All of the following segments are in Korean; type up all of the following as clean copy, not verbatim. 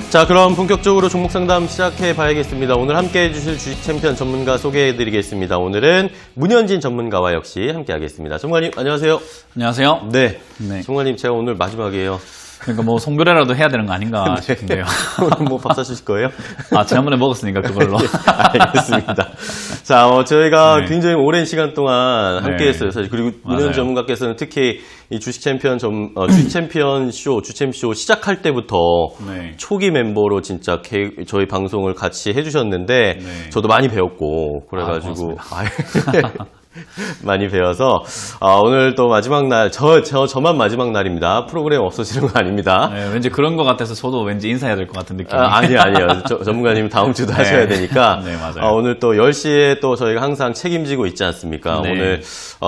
자, 그럼 본격적으로 종목 상담 시작해 봐야겠습니다. 오늘 함께 해주실 주식 챔피언 전문가 소개해 드리겠습니다. 오늘은 문현진 전문가와 역시 함께 하겠습니다. 전문가님, 안녕하세요. 안녕하세요. 네. 네. 전문가님, 제가 오늘 마지막이에요. 그러니까 뭐 송별회라도 해야 되는 거 아닌가 싶은데요. 오늘 뭐 밥 사주실 거예요? 아, 지난번에 먹었으니까 그걸로. 알겠습니다. 자, 저희가 네. 굉장히 오랜 시간 동안 함께 네. 했어요. 사실. 그리고 문현진 맞아요. 전문가께서는 특히 이 주식 챔피언 주식 챔피언 쇼, 주챔쇼 시작할 때부터 네. 초기 멤버로 진짜 저희 방송을 같이 해주셨는데 네. 저도 많이 배웠고 그래가지고 많이 배워서 오늘 또 마지막 날 저만 마지막 날입니다. 프로그램 없어지는 거 아닙니다. 네, 왠지 그런 것 같아서 저도 왠지 인사해야 될 것 같은 느낌이. 아니요. 전문가님 다음 주도 네. 하셔야 되니까. 네, 맞아요. 오늘 또 10시에 또 저희가 항상 책임지고 있지 않습니까? 네. 오늘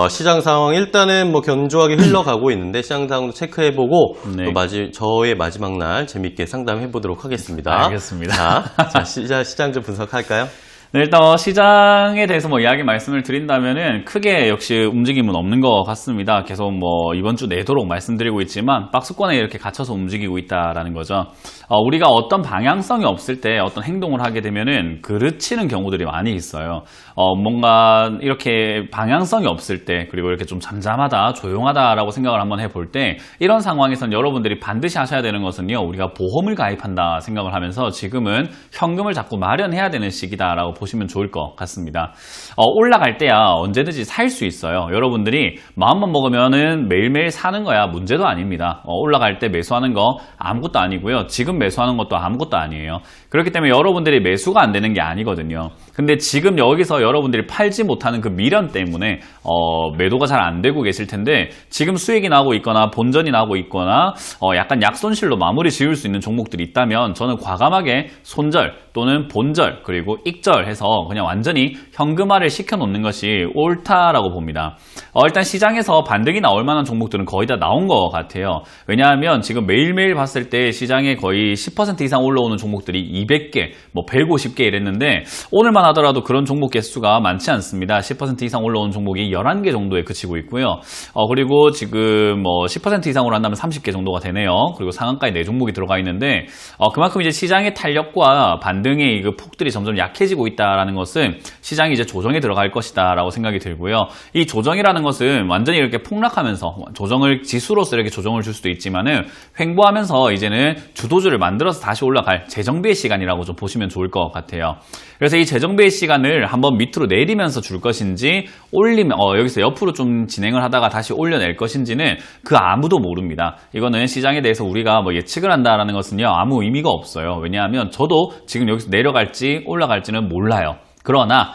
시장 상황 일단은 뭐 견조하게 흘러가고 있는데 시장 상황도 체크해보고 네. 또 저의 마지막 날 재밌게 상담해보도록 하겠습니다. 알겠습니다. 자, 시장 좀 분석할까요? 네, 일단 시장에 대해서 뭐 이야기 말씀을 드린다면은 크게 역시 움직임은 없는 것 같습니다. 계속 뭐 이번 주 내도록 말씀드리고 있지만 박스권에 이렇게 갇혀서 움직이고 있다라는 거죠. 우리가 어떤 방향성이 없을 때 어떤 행동을 하게 되면은 그르치는 경우들이 많이 있어요. 뭔가 이렇게 방향성이 없을 때 그리고 이렇게 좀 잠잠하다, 조용하다라고 생각을 한번 해볼 때 이런 상황에선 여러분들이 반드시 하셔야 되는 것은요. 우리가 보험을 가입한다 생각을 하면서 지금은 현금을 자꾸 마련해야 되는 시기다라고 보시면 좋을 것 같습니다. 올라갈 때야 언제든지 살 수 있어요. 여러분들이 마음만 먹으면은 매일매일 사는 거야 문제도 아닙니다. 올라갈 때 매수하는 거 아무것도 아니고요. 지금 매수하는 것도 아무것도 아니에요. 그렇기 때문에 여러분들이 매수가 안 되는 게 아니거든요. 근데 지금 여기서 여러분들이 팔지 못하는 그 미련 때문에 매도가 잘 안 되고 계실 텐데 지금 수익이 나고 있거나 본전이 나고 있거나 약간 약손실로 마무리 지을 수 있는 종목들이 있다면 저는 과감하게 손절 또는 본절 그리고 익절 해서 그냥 완전히 현금화를 시켜놓는 것이 옳다라고 봅니다. 일단 시장에서 반등이 나올 만한 종목들은 거의 다 나온 것 같아요. 왜냐하면 지금 매일매일 봤을 때 시장에 거의 10% 이상 올라오는 종목들이 200개, 뭐 150개 이랬는데 오늘만 하더라도 그런 종목 개수가 많지 않습니다. 10% 이상 올라오는 종목이 11개 정도에 그치고 있고요. 그리고 지금 뭐 10% 이상으로 한다면 30개 정도가 되네요. 그리고 상한가에 4종목이 들어가 있는데 그만큼 이제 시장의 탄력과 반등의 그 폭들이 점점 약해지고 있다라는 것은 시장이 이제 조정에 들어갈 것이다 라고 생각이 들고요. 이 조정이라는 것은 완전히 이렇게 폭락하면서 조정을 지수로서 이렇게 조정을 줄 수도 있지만은 횡보하면서 이제는 주도주를 만들어서 다시 올라갈 재정비의 시간이라고 좀 보시면 좋을 것 같아요. 그래서 이 재정비의 시간을 한번 밑으로 내리면서 줄 것인지 올리면 여기서 옆으로 좀 진행을 하다가 다시 올려낼 것인지는 그 아무도 모릅니다. 이거는 시장에 대해서 우리가 뭐 예측을 한다라는 것은요 아무 의미가 없어요. 왜냐하면 저도 지금 여기서 내려갈지 올라갈지는 몰라요. 그러나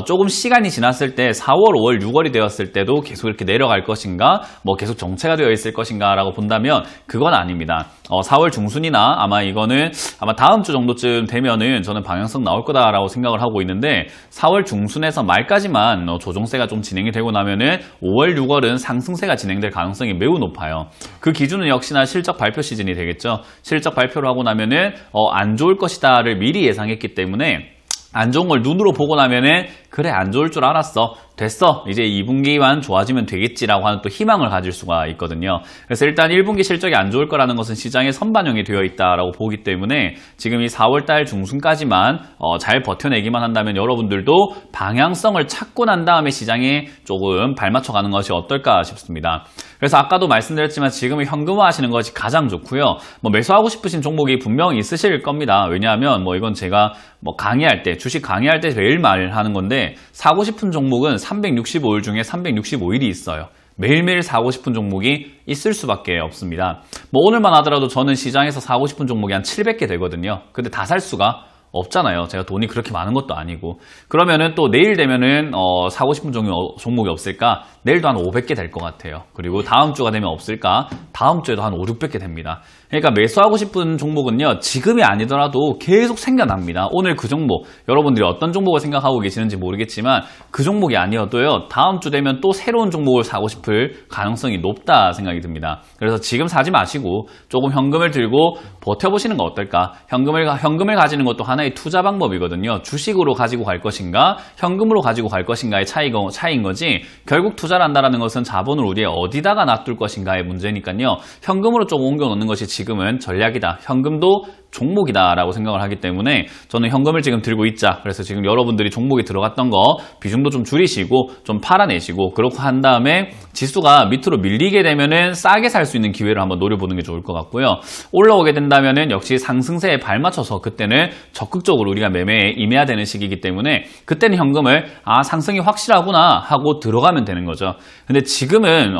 조금 시간이 지났을 때 4월, 5월, 6월이 되었을 때도 계속 이렇게 내려갈 것인가 뭐 계속 정체가 되어 있을 것인가 라고 본다면 그건 아닙니다. 4월 중순이나 아마 이거는 아마 다음 주 정도쯤 되면은 저는 방향성 나올 거다라고 생각을 하고 있는데 4월 중순에서 말까지만 조정세가 좀 진행이 되고 나면은 5월, 6월은 상승세가 진행될 가능성이 매우 높아요. 그 기준은 역시나 실적 발표 시즌이 되겠죠. 실적 발표를 하고 나면은 안 좋을 것이다를 미리 예상했기 때문에 안 좋은 걸 눈으로 보고 나면은 그래 안 좋을 줄 알았어 됐어 이제 2분기만 좋아지면 되겠지라고 하는 또 희망을 가질 수가 있거든요. 그래서 일단 1분기 실적이 안 좋을 거라는 것은 시장에 선반영이 되어 있다라고 보기 때문에 지금 이 4월달 중순까지만 잘 버텨내기만 한다면 여러분들도 방향성을 찾고 난 다음에 시장에 조금 발맞춰 가는 것이 어떨까 싶습니다. 그래서 아까도 말씀드렸지만 지금은 현금화 하시는 것이 가장 좋고요. 뭐 매수하고 싶으신 종목이 분명히 있으실 겁니다. 왜냐하면 뭐 이건 제가 뭐 강의할 때 주식 강의할 때 매일 말하는 건데 사고 싶은 종목은 365일 중에 365일이 있어요. 매일매일 사고 싶은 종목이 있을 수밖에 없습니다. 뭐 오늘만 하더라도 저는 시장에서 사고 싶은 종목이 한 700개 되거든요. 근데 다 살 수가 없잖아요. 제가 돈이 그렇게 많은 것도 아니고. 그러면은 또 내일 되면은 사고 싶은 종목이 없을까? 내일도 한 500개 될 것 같아요. 그리고 다음 주가 되면 없을까? 다음 주에도 한 5, 600개 됩니다. 그러니까 매수하고 싶은 종목은요. 지금이 아니더라도 계속 생겨납니다. 오늘 그 종목, 여러분들이 어떤 종목을 생각하고 계시는지 모르겠지만 그 종목이 아니어도요. 다음 주 되면 또 새로운 종목을 사고 싶을 가능성이 높다 생각이 듭니다. 그래서 지금 사지 마시고 조금 현금을 들고 버텨보시는 거 어떨까? 현금을 가지는 것도 하나의 투자 방법이거든요. 주식으로 가지고 갈 것인가, 현금으로 가지고 갈 것인가의 차이인 거지 결국 투자를 한다는 것은 자본을 우리의 어디다가 놔둘 것인가의 문제니까요. 현금으로 좀 옮겨 놓는 것이 지금은 전략이다. 현금도 종목이다라고 생각을 하기 때문에 저는 현금을 지금 들고 있자. 그래서 지금 여러분들이 종목에 들어갔던 거 비중도 좀 줄이시고 좀 팔아내시고 그렇게 한 다음에 지수가 밑으로 밀리게 되면은 싸게 살 수 있는 기회를 한번 노려보는 게 좋을 것 같고요. 올라오게 된다면은 역시 상승세에 발맞춰서 그때는 적극적으로 우리가 매매에 임해야 되는 시기이기 때문에 그때는 현금을 상승이 확실하구나 하고 들어가면 되는 거죠. 근데 지금은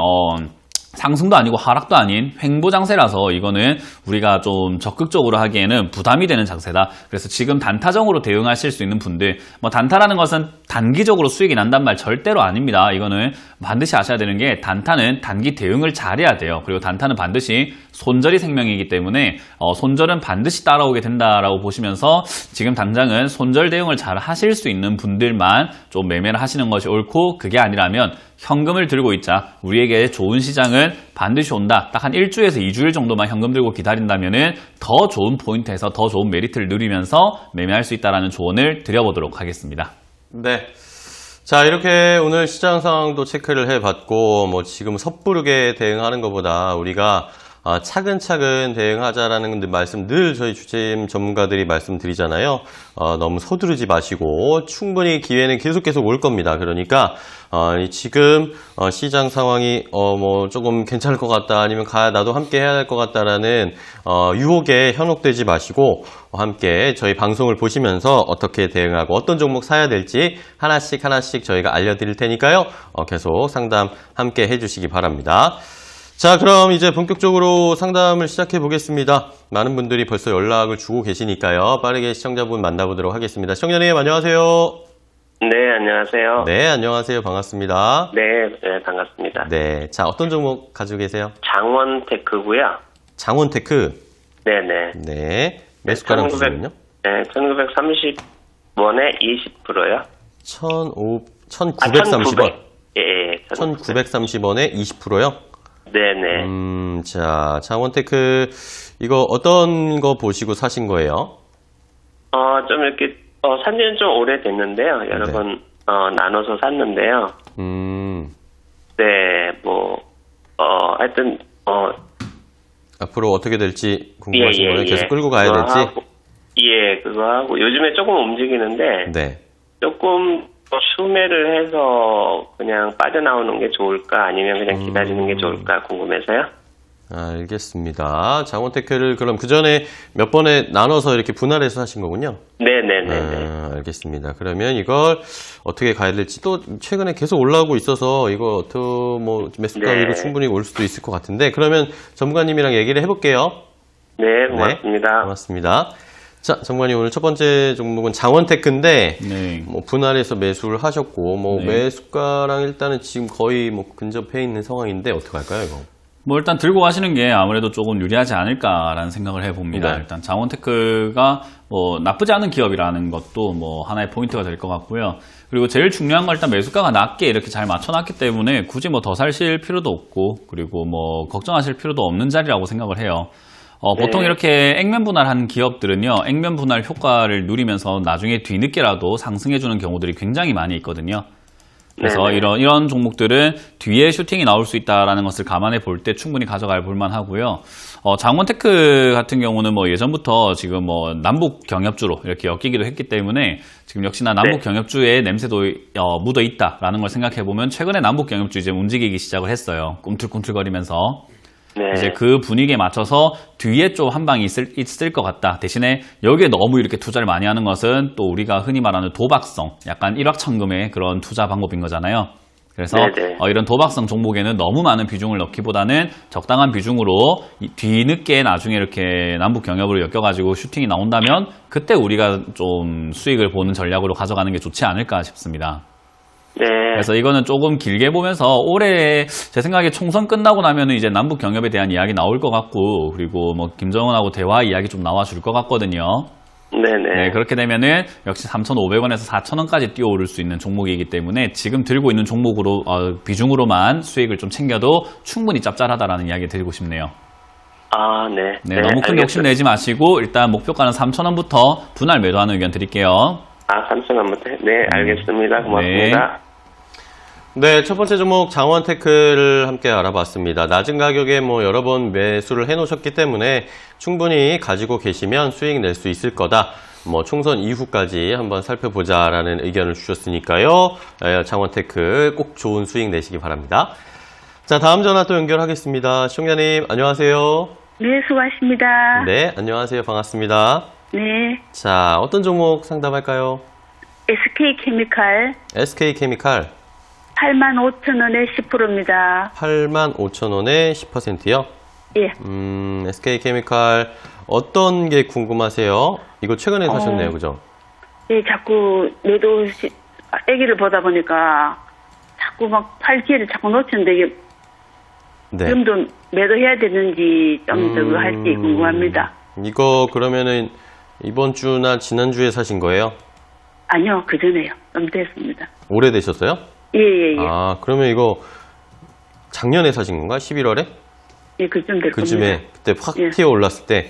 상승도 아니고 하락도 아닌 횡보 장세라서 이거는 우리가 좀 적극적으로 하기에는 부담이 되는 장세다. 그래서 지금 단타적으로 대응하실 수 있는 분들, 단타라는 것은 단기적으로 수익이 난단 말 절대로 아닙니다. 이거는 반드시 아셔야 되는 게 단타는 단기 대응을 잘해야 돼요. 그리고 단타는 반드시 손절이 생명이기 때문에 손절은 반드시 따라오게 된다라고 보시면서 지금 당장은 손절 대응을 잘 하실 수 있는 분들만 좀 매매를 하시는 것이 옳고, 그게 아니라면 현금을 들고 있자. 우리에게 좋은 시장은 반드시 온다. 딱 한 일주에서 2주일 정도만 현금 들고 기다린다면은 더 좋은 포인트에서 더 좋은 메리트를 누리면서 매매할 수 있다라는 조언을 드려보도록 하겠습니다. 네. 자, 이렇게 오늘 시장 상황도 체크를 해봤고, 지금 섣부르게 대응하는 것보다 우리가 차근차근 대응하자라는 말씀 늘 저희 주템 전문가들이 말씀드리잖아요. 너무 서두르지 마시고 충분히 기회는 계속 올 겁니다. 그러니까 지금 시장 상황이 조금 괜찮을 것 같다, 아니면 나도 함께 해야 할 것 같다라는 유혹에 현혹되지 마시고 함께 저희 방송을 보시면서 어떻게 대응하고 어떤 종목 사야 될지 하나씩 저희가 알려드릴 테니까요. 계속 상담 함께 해주시기 바랍니다. 자, 그럼 이제 본격적으로 상담을 시작해 보겠습니다. 많은 분들이 벌써 연락을 주고 계시니까요. 빠르게 시청자분 만나보도록 하겠습니다. 시청자님, 안녕하세요. 네, 안녕하세요. 네, 안녕하세요. 반갑습니다. 네, 반갑습니다. 네, 자, 어떤 종목 가지고 계세요? 장원테크고요. 장원테크. 네네. 네, 매수가랑 주시면요? 네, 1930원에 20%요. 1930원. 예, 1930원에 20%요? 네네. 자, 장원테크, 이거 어떤 거 보시고 사신 거예요? 좀 이렇게, 산지는 좀 오래됐는데요. 여러 번, 나눠서 샀는데요. 네, 하여튼, 앞으로 어떻게 될지 궁금하신 거예요? 계속 끌고 가야 될지? 그거 하고, 요즘에 조금 움직이는데, 네. 조금, 수매를 해서 그냥 빠져나오는 게 좋을까, 아니면 그냥 기다리는 게 좋을까 궁금해서요. 알겠습니다. 장원테크를 그럼 그 전에 몇 번에 나눠서 이렇게 분할해서 하신 거군요? 네네네. 알겠습니다. 그러면 이걸 어떻게 가야 될지, 또 최근에 계속 올라오고 있어서 이거 매수가 위로 충분히 올 수도 있을 것 같은데, 그러면 전문가님이랑 얘기를 해볼게요. 네, 고맙습니다. 네, 고맙습니다. 자, 전문가님, 오늘 첫 번째 종목은 장원테크인데, 네. 분할해서 매수를 하셨고, 네. 매수가랑 일단은 지금 거의 근접해 있는 상황인데, 어떻게 할까요, 이거? 일단 들고 가시는 게 아무래도 조금 유리하지 않을까라는 생각을 해봅니다. 네. 일단 장원테크가 나쁘지 않은 기업이라는 것도 하나의 포인트가 될 것 같고요. 그리고 제일 중요한 건 일단 매수가가 낮게 이렇게 잘 맞춰놨기 때문에 굳이 더 사실 필요도 없고, 그리고 걱정하실 필요도 없는 자리라고 생각을 해요. 보통 네. 이렇게 액면 분할한 기업들은요, 액면 분할 효과를 누리면서 나중에 뒤늦게라도 상승해주는 경우들이 굉장히 많이 있거든요. 그래서 네네. 이런 종목들은 뒤에 슈팅이 나올 수 있다는 것을 감안해 볼 때 충분히 가져갈 볼만 하고요. 장원테크 같은 경우는 예전부터 지금 남북 경협주로 이렇게 엮이기도 했기 때문에 지금 역시나 남북 경협주의 냄새도 묻어 있다라는 걸 생각해 보면 최근에 남북 경협주 이제 움직이기 시작을 했어요. 꿈틀꿈틀거리면서. 네. 이제 그 분위기에 맞춰서 뒤에 좀 한 방이 있을 것 같다. 대신에 여기에 너무 이렇게 투자를 많이 하는 것은 또 우리가 흔히 말하는 도박성, 약간 일확천금의 그런 투자 방법인 거잖아요. 그래서 이런 도박성 종목에는 너무 많은 비중을 넣기보다는 적당한 비중으로 뒤늦게 나중에 이렇게 남북 경협으로 엮여가지고 슈팅이 나온다면 그때 우리가 좀 수익을 보는 전략으로 가져가는 게 좋지 않을까 싶습니다. 네. 그래서 이거는 조금 길게 보면서 올해 제 생각에 총선 끝나고 나면은 이제 남북 경협에 대한 이야기 나올 것 같고, 그리고 김정은하고 대화 이야기 좀 나와줄 것 같거든요. 네네. 네, 그렇게 되면은 역시 3,500원에서 4,000원까지 뛰어오를 수 있는 종목이기 때문에 지금 들고 있는 종목으로 비중으로만 수익을 좀 챙겨도 충분히 짭짤하다라는 이야기 드리고 싶네요. 네. 네, 너무 큰 욕심 내지 마시고 일단 목표가는 3,000원부터 분할 매도하는 의견 드릴게요. 3,000원부터? 네, 알겠습니다. 고맙습니다. 네, 첫 번째 종목 장원테크를 함께 알아봤습니다. 낮은 가격에 뭐 여러 번 매수를 해놓으셨기 때문에 충분히 가지고 계시면 수익 낼 수 있을 거다. 뭐 총선 이후까지 한번 살펴보자라는 의견을 주셨으니까요. 장원테크 꼭 좋은 수익 내시기 바랍니다. 자, 다음 전화 또 연결하겠습니다. 시청자님 안녕하세요. 네, 수고하십니다. 네, 안녕하세요. 반갑습니다. 네, 자, 어떤 종목 상담할까요? SK케미칼 SK케미칼 85,000원에 10%입니다. 85,000원에 10%요? 예. SK케미칼 어떤 게 궁금하세요? 이거 최근에 사셨네요, 그죠? 예, 자꾸 애기를 보다 보니까 자꾸 막 팔 기회를 자꾸 놓치는데 이게 네. 지금도 매도해야 되는지 좀 더 할지 궁금합니다. 이거 그러면은 이번 주나 지난주에 사신 거예요? 아니요, 그 전에요. 좀 됐습니다. 오래되셨어요? 예, 예, 예. 아, 그러면 이거 작년에 사신 건가? 11월에? 예, 그쯤 될 그쯤에 겁니다. 그때 확 예. 튀어 올랐을 때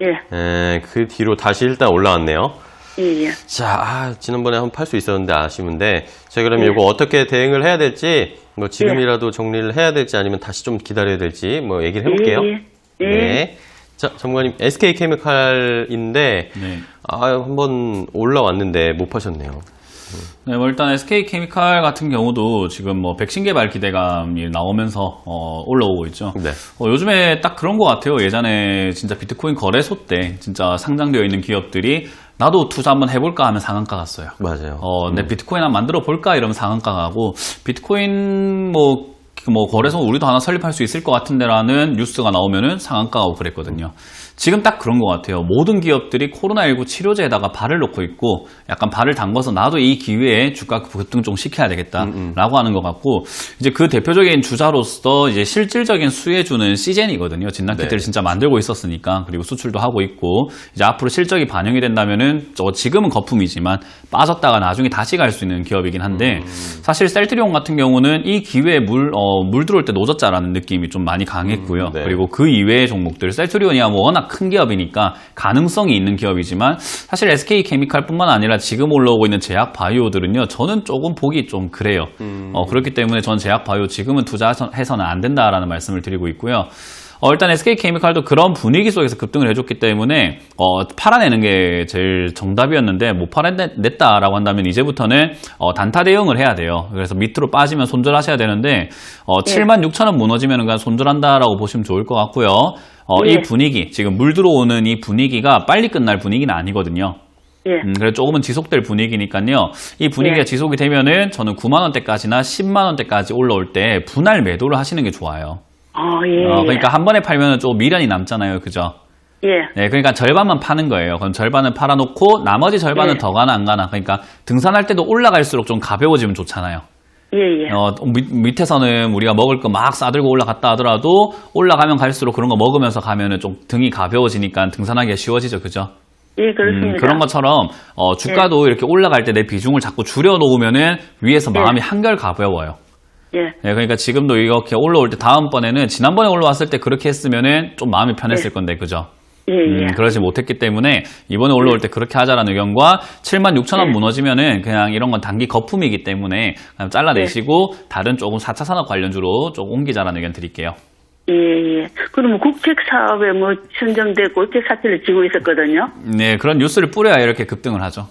예, 그 뒤로 다시 일단 올라왔네요. 예, 예. 자, 지난번에 한번 팔 수 있었는데 아쉬운데 제가 그러면 예. 이거 어떻게 대응을 해야 될지 뭐 지금이라도 정리를 해야 될지 아니면 다시 좀 기다려야 될지 뭐 얘기를 해볼게요. 예, 예. 네. 자, 전문가님 SK케미칼인데 네. 한번 올라왔는데 못 파셨네요. 네, 뭐 일단 SK케미칼 같은 경우도 지금 뭐 백신 개발 기대감이 나오면서 올라오고 있죠. 네. 요즘에 딱 그런 것 같아요. 예전에 진짜 비트코인 거래소 때 진짜 상장되어 있는 기업들이 나도 투자 한번 해볼까 하면 상한가 갔어요. 맞아요. 내 비트코인 한번 만들어 볼까 이러면 상한가 가고 비트코인 뭐 거래소 우리도 하나 설립할 수 있을 것 같은데라는 뉴스가 나오면은 상한가 가고 그랬거든요. 지금 딱 그런 것 같아요. 모든 기업들이 코로나19 치료제에다가 발을 놓고 있고 약간 발을 담궈서 나도 이 기회에 주가 급등 좀 시켜야 되겠다라고 하는 것 같고 이제 그 대표적인 주자로서 이제 실질적인 수혜주는 시젠이거든요. 진단키트를 네. 진짜 만들고 있었으니까 그리고 수출도 하고 있고 이제 앞으로 실적이 반영이 된다면은 지금은 거품이지만 빠졌다가 나중에 다시 갈 수 있는 기업이긴 한데 사실 셀트리온 같은 경우는 이 기회에 물 들어올 때 노졌자라는 느낌이 좀 많이 강했고요. 네. 그리고 그 이외의 종목들 셀트리온이야 뭐 워낙 큰 기업이니까 가능성이 있는 기업이지만 사실 SK케미칼뿐만 아니라 지금 올라오고 있는 제약바이오들은요 저는 조금 보기 좀 그래요. 그렇기 때문에 전 제약바이오 지금은 투자해서는 안 된다라는 말씀을 드리고 있고요. 일단 SK케미칼도 그런 분위기 속에서 급등을 해줬기 때문에 팔아내는 게 제일 정답이었는데 못 팔아냈다라고 한다면 이제부터는 단타 대응을 해야 돼요. 그래서 밑으로 빠지면 손절하셔야 되는데 76,000원 무너지면 그냥 손절한다라고 보시면 좋을 것 같고요. 예. 이 분위기 지금 물 들어오는 이 분위기가 빨리 끝날 분위기는 아니거든요. 예. 그래서 조금은 지속될 분위기니까요. 이 분위기가 예. 지속이 되면은 저는 9만 원대까지나 10만 원대까지 올라올 때 분할 매도를 하시는 게 좋아요. 예. 그러니까 한 번에 팔면은 좀 미련이 남잖아요. 그죠? 예. 네, 그러니까 절반만 파는 거예요. 그럼 절반은 팔아놓고 나머지 절반은 예. 더 가나 안 가나. 그러니까 등산할 때도 올라갈수록 좀 가벼워지면 좋잖아요. 예, 예. 밑에서는 우리가 먹을 거 막 싸들고 올라갔다 하더라도 올라가면 갈수록 그런 거 먹으면서 가면은 좀 등이 가벼워지니까 등산하기가 쉬워지죠. 그죠? 예, 그렇습니다. 그런 것처럼 주가도 이렇게 올라갈 때 내 비중을 자꾸 줄여놓으면은 위에서 마음이 한결 가벼워요. 예. 네, 그러니까 지금도 이렇게 올라올 때 다음번에는 지난번에 올라왔을 때 그렇게 했으면은 좀 마음이 편했을 건데 그죠? 예, 예. 그러지 못했기 때문에 이번에 올라올 때 그렇게 하자라는 의견과 76,000원 무너지면은 그냥 이런 건 단기 거품이기 때문에 그냥 잘라내시고 다른 조금 4차 산업 관련주로 좀 옮기자라는 의견 드릴게요. 예, 예. 그러면 국책 사업에 뭐 선정되고 국책 사채를 지고 있었거든요. 네, 그런 뉴스를 뿌려야 이렇게 급등을 하죠.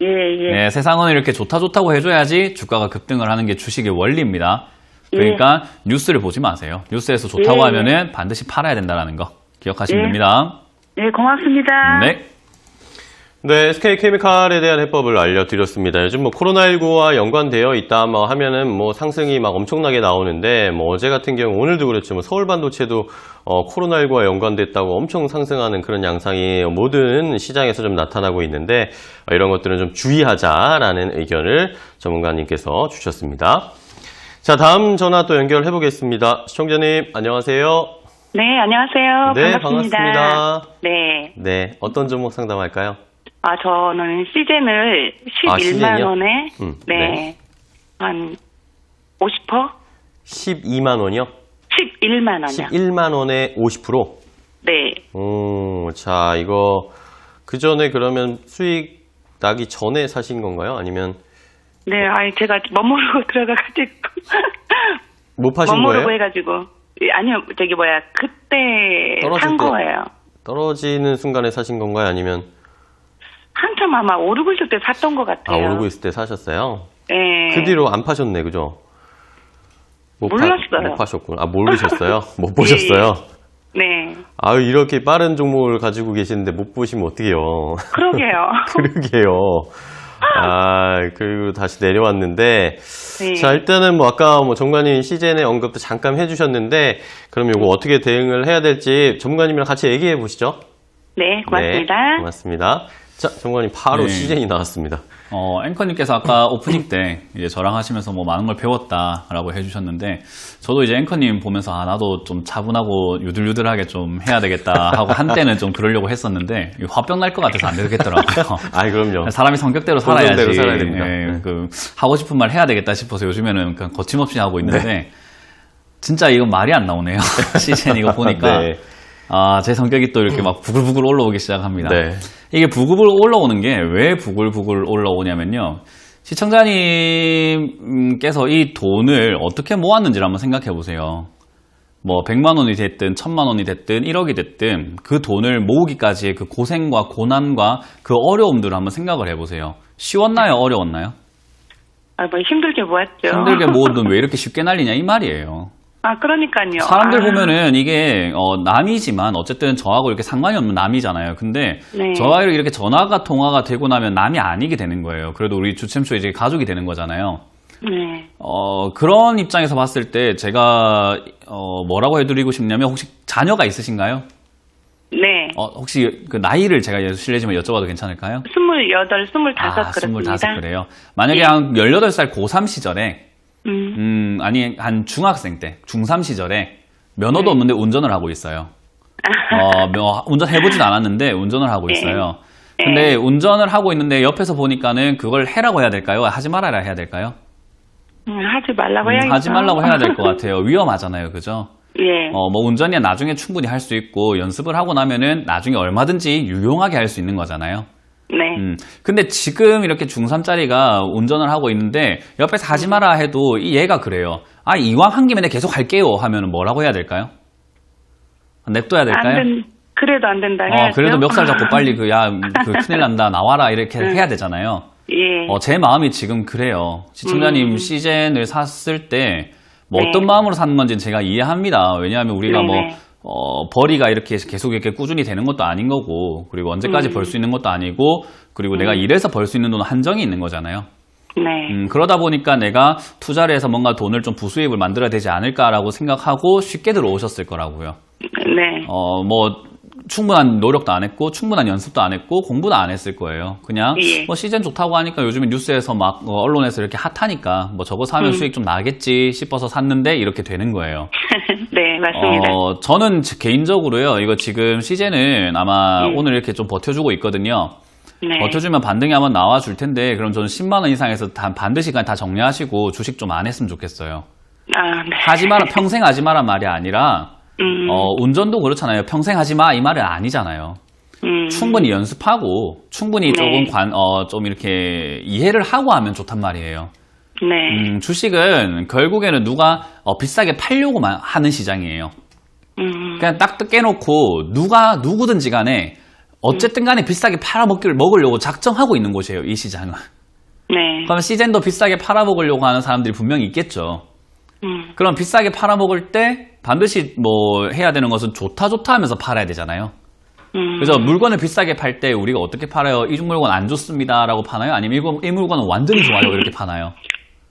예, 예. 네, 세상은 이렇게 좋다고 해줘야지 주가가 급등을 하는 게 주식의 원리입니다. 그러니까 뉴스를 보지 마세요. 뉴스에서 좋다고 예. 하면은 반드시 팔아야 된다는 거 기억하시면 예. 됩니다. 네, 고맙습니다. 네. 네, SK케미칼에 대한 해법을 알려드렸습니다. 요즘 뭐 코로나19와 연관되어 있다 뭐 하면은 뭐 상승이 막 엄청나게 나오는데 뭐 어제 같은 경우 오늘도 그렇죠. 뭐 서울 반도체도 코로나19와 연관됐다고 엄청 상승하는 그런 양상이 모든 시장에서 좀 나타나고 있는데 이런 것들은 좀 주의하자라는 의견을 전문가님께서 주셨습니다. 자, 다음 전화 또 연결해 보겠습니다. 시청자님, 안녕하세요. 네, 안녕하세요. 네, 반갑습니다. 반갑습니다. 네. 네, 어떤 종목 상담할까요? 저는 시젠을 11만 시젠이요? 원에, 네. 네. 한 50%? 12만 원이요? 11만 원이요. 11만 원에 50%? 네. 자, 이거 그 전에 그러면 수익 나기 전에 사신 건가요? 아니면 네, 아니, 제가 멋모르고 들어가가지고. 못 파신 멋모르고 거예요? 해가지고. 아니요, 그때 떨어질 산 때. 거예요. 떨어지는 순간에 사신 건가요? 아니면 한참 아마 오르고 있을 때 샀던 것 같아요. 오르고 있을 때 사셨어요? 네. 그 뒤로 안 파셨네, 그죠? 몰랐어요. 못 파셨구나. 모르셨어요? 못 보셨어요? 네. 아유, 이렇게 빠른 종목을 가지고 계시는데 못 보시면 어떡해요. 그러게요. 그러게요. 그리고 다시 내려왔는데. 네. 자, 일단은 아까 정관님 시즌의 언급도 잠깐 해주셨는데, 그럼 이거 어떻게 대응을 해야 될지 전문가님이랑 같이 얘기해 보시죠. 네, 고맙습니다. 네, 고맙습니다. 자, 전문가님 바로 네. 시즌이 나왔습니다. 앵커님께서 아까 오프닝 때 이제 저랑 하시면서 많은 걸 배웠다라고 해주셨는데, 저도 이제 앵커님 보면서 나도 좀 차분하고 유들유들하게 좀 해야 되겠다 하고 한때는 좀 그러려고 했었는데, 화병 날 것 같아서 안 되겠더라고요. 그럼요. 사람이 성격대로 살아야지. 성격대로 살아야 됩니다. 하고 싶은 말 해야 되겠다 싶어서 요즘에는 그냥 거침없이 하고 있는데, 진짜 이건 말이 안 나오네요. 시즌 이거 보니까. 네. 제 성격이 또 이렇게 막 부글부글 올라오기 시작합니다. 네. 이게 부글부글 올라오는 게 왜 부글부글 올라오냐면요. 시청자님께서 이 돈을 어떻게 모았는지를 한번 생각해 보세요. 100만 원이 됐든 1000만 원이 됐든 1억이 됐든 그 돈을 모으기까지의 그 고생과 고난과 그 어려움들을 한번 생각을 해 보세요. 쉬웠나요? 어려웠나요? 힘들게 모았죠. 힘들게 모은 돈 왜 이렇게 쉽게 날리냐 이 말이에요. 그러니까요. 사람들 보면은 이게 남이지만 어쨌든 저하고 이렇게 상관이 없는 남이잖아요. 근데 네. 저와 이렇게 전화가 통화가 되고 나면 남이 아니게 되는 거예요. 그래도 우리 주챔쇼 이제 가족이 되는 거잖아요. 네. 그런 입장에서 봤을 때 제가 뭐라고 해드리고 싶냐면, 혹시 자녀가 있으신가요? 네. 혹시 그 나이를 제가 실례지만 여쭤봐도 괜찮을까요? 28, 25 그렇습니다. 25 그래요. 만약에 네. 한 18살 고3 시절에 음. 한 중학생 때, 중3 시절에 면허도 없는데 운전을 하고 있어요. 운전해보진 않았는데 운전을 하고 네. 있어요. 네. 근데 운전을 하고 있는데 옆에서 보니까는 그걸 해라고 해야 될까요? 하지 말아라 해야 될까요? 하지 말라고 해야겠죠. 하지 말라고 해야 될 것 같아요. 위험하잖아요. 그죠? 예. 운전이야 나중에 충분히 할 수 있고, 연습을 하고 나면은 나중에 얼마든지 유용하게 할 수 있는 거잖아요. 네. 근데 지금 이렇게 중3짜리가 운전을 하고 있는데 옆에서 하지 마라 해도 얘가 그래요. 이왕 한 김에 내가 계속 할게요 하면 뭐라고 해야 될까요? 냅둬야 될까요? 그래도 안 된다 해야죠. 그래도 멱살 잡고 빨리 큰일 난다 나와라 이렇게 해야 되잖아요. 예. 제 마음이 지금 그래요. 시청자님 시즌을 샀을 때 어떤 마음으로 샀는 건지는 제가 이해합니다. 왜냐하면 우리가 네네. 벌이가 이렇게 계속 이렇게 꾸준히 되는 것도 아닌 거고, 그리고 언제까지 벌 수 있는 것도 아니고, 그리고 내가 일해서 벌 수 있는 돈은 한정이 있는 거잖아요. 네. 그러다 보니까 내가 투자를 해서 뭔가 돈을 좀 부수입을 만들어야 되지 않을까라고 생각하고 쉽게 들어오셨을 거라고요. 네. 충분한 노력도 안 했고, 충분한 연습도 안 했고, 공부도 안 했을 거예요. 그냥, 예. 시즌 좋다고 하니까 요즘에 뉴스에서 언론에서 이렇게 핫하니까, 저거 사면 수익 좀 나겠지 싶어서 샀는데, 이렇게 되는 거예요. 네, 맞습니다. 저는 개인적으로요, 이거 지금 시즌은 아마 오늘 이렇게 좀 버텨주고 있거든요. 네. 버텨주면 반등이 한번 나와줄 텐데, 그럼 저는 10만원 이상에서 반드시 다 정리하시고 주식 좀 안 했으면 좋겠어요. 네. 하지 마라, 평생 하지 마란 말이 아니라, 운전도 그렇잖아요. 평생 하지 마, 이 말은 아니잖아요. 충분히 연습하고, 충분히 네. 좀 이렇게 이해를 하고 하면 좋단 말이에요. 네. 주식은 결국에는 누가 비싸게 팔려고만 하는 시장이에요. 그냥 딱 깨놓고 누구든지 간에 어쨌든 간에 비싸게 먹으려고 작정하고 있는 곳이에요, 이 시장은. 네. 그러면 시즌도 비싸게 팔아먹으려고 하는 사람들이 분명히 있겠죠. 그럼 비싸게 팔아먹을 때 반드시 해야 되는 것은 좋다 하면서 팔아야 되잖아요. 그래서 물건을 비싸게 팔 때 우리가 어떻게 팔아요? 이 물건 안 좋습니다라고 파나요? 아니면 이 물건은 완전히 좋아요 이렇게 파나요?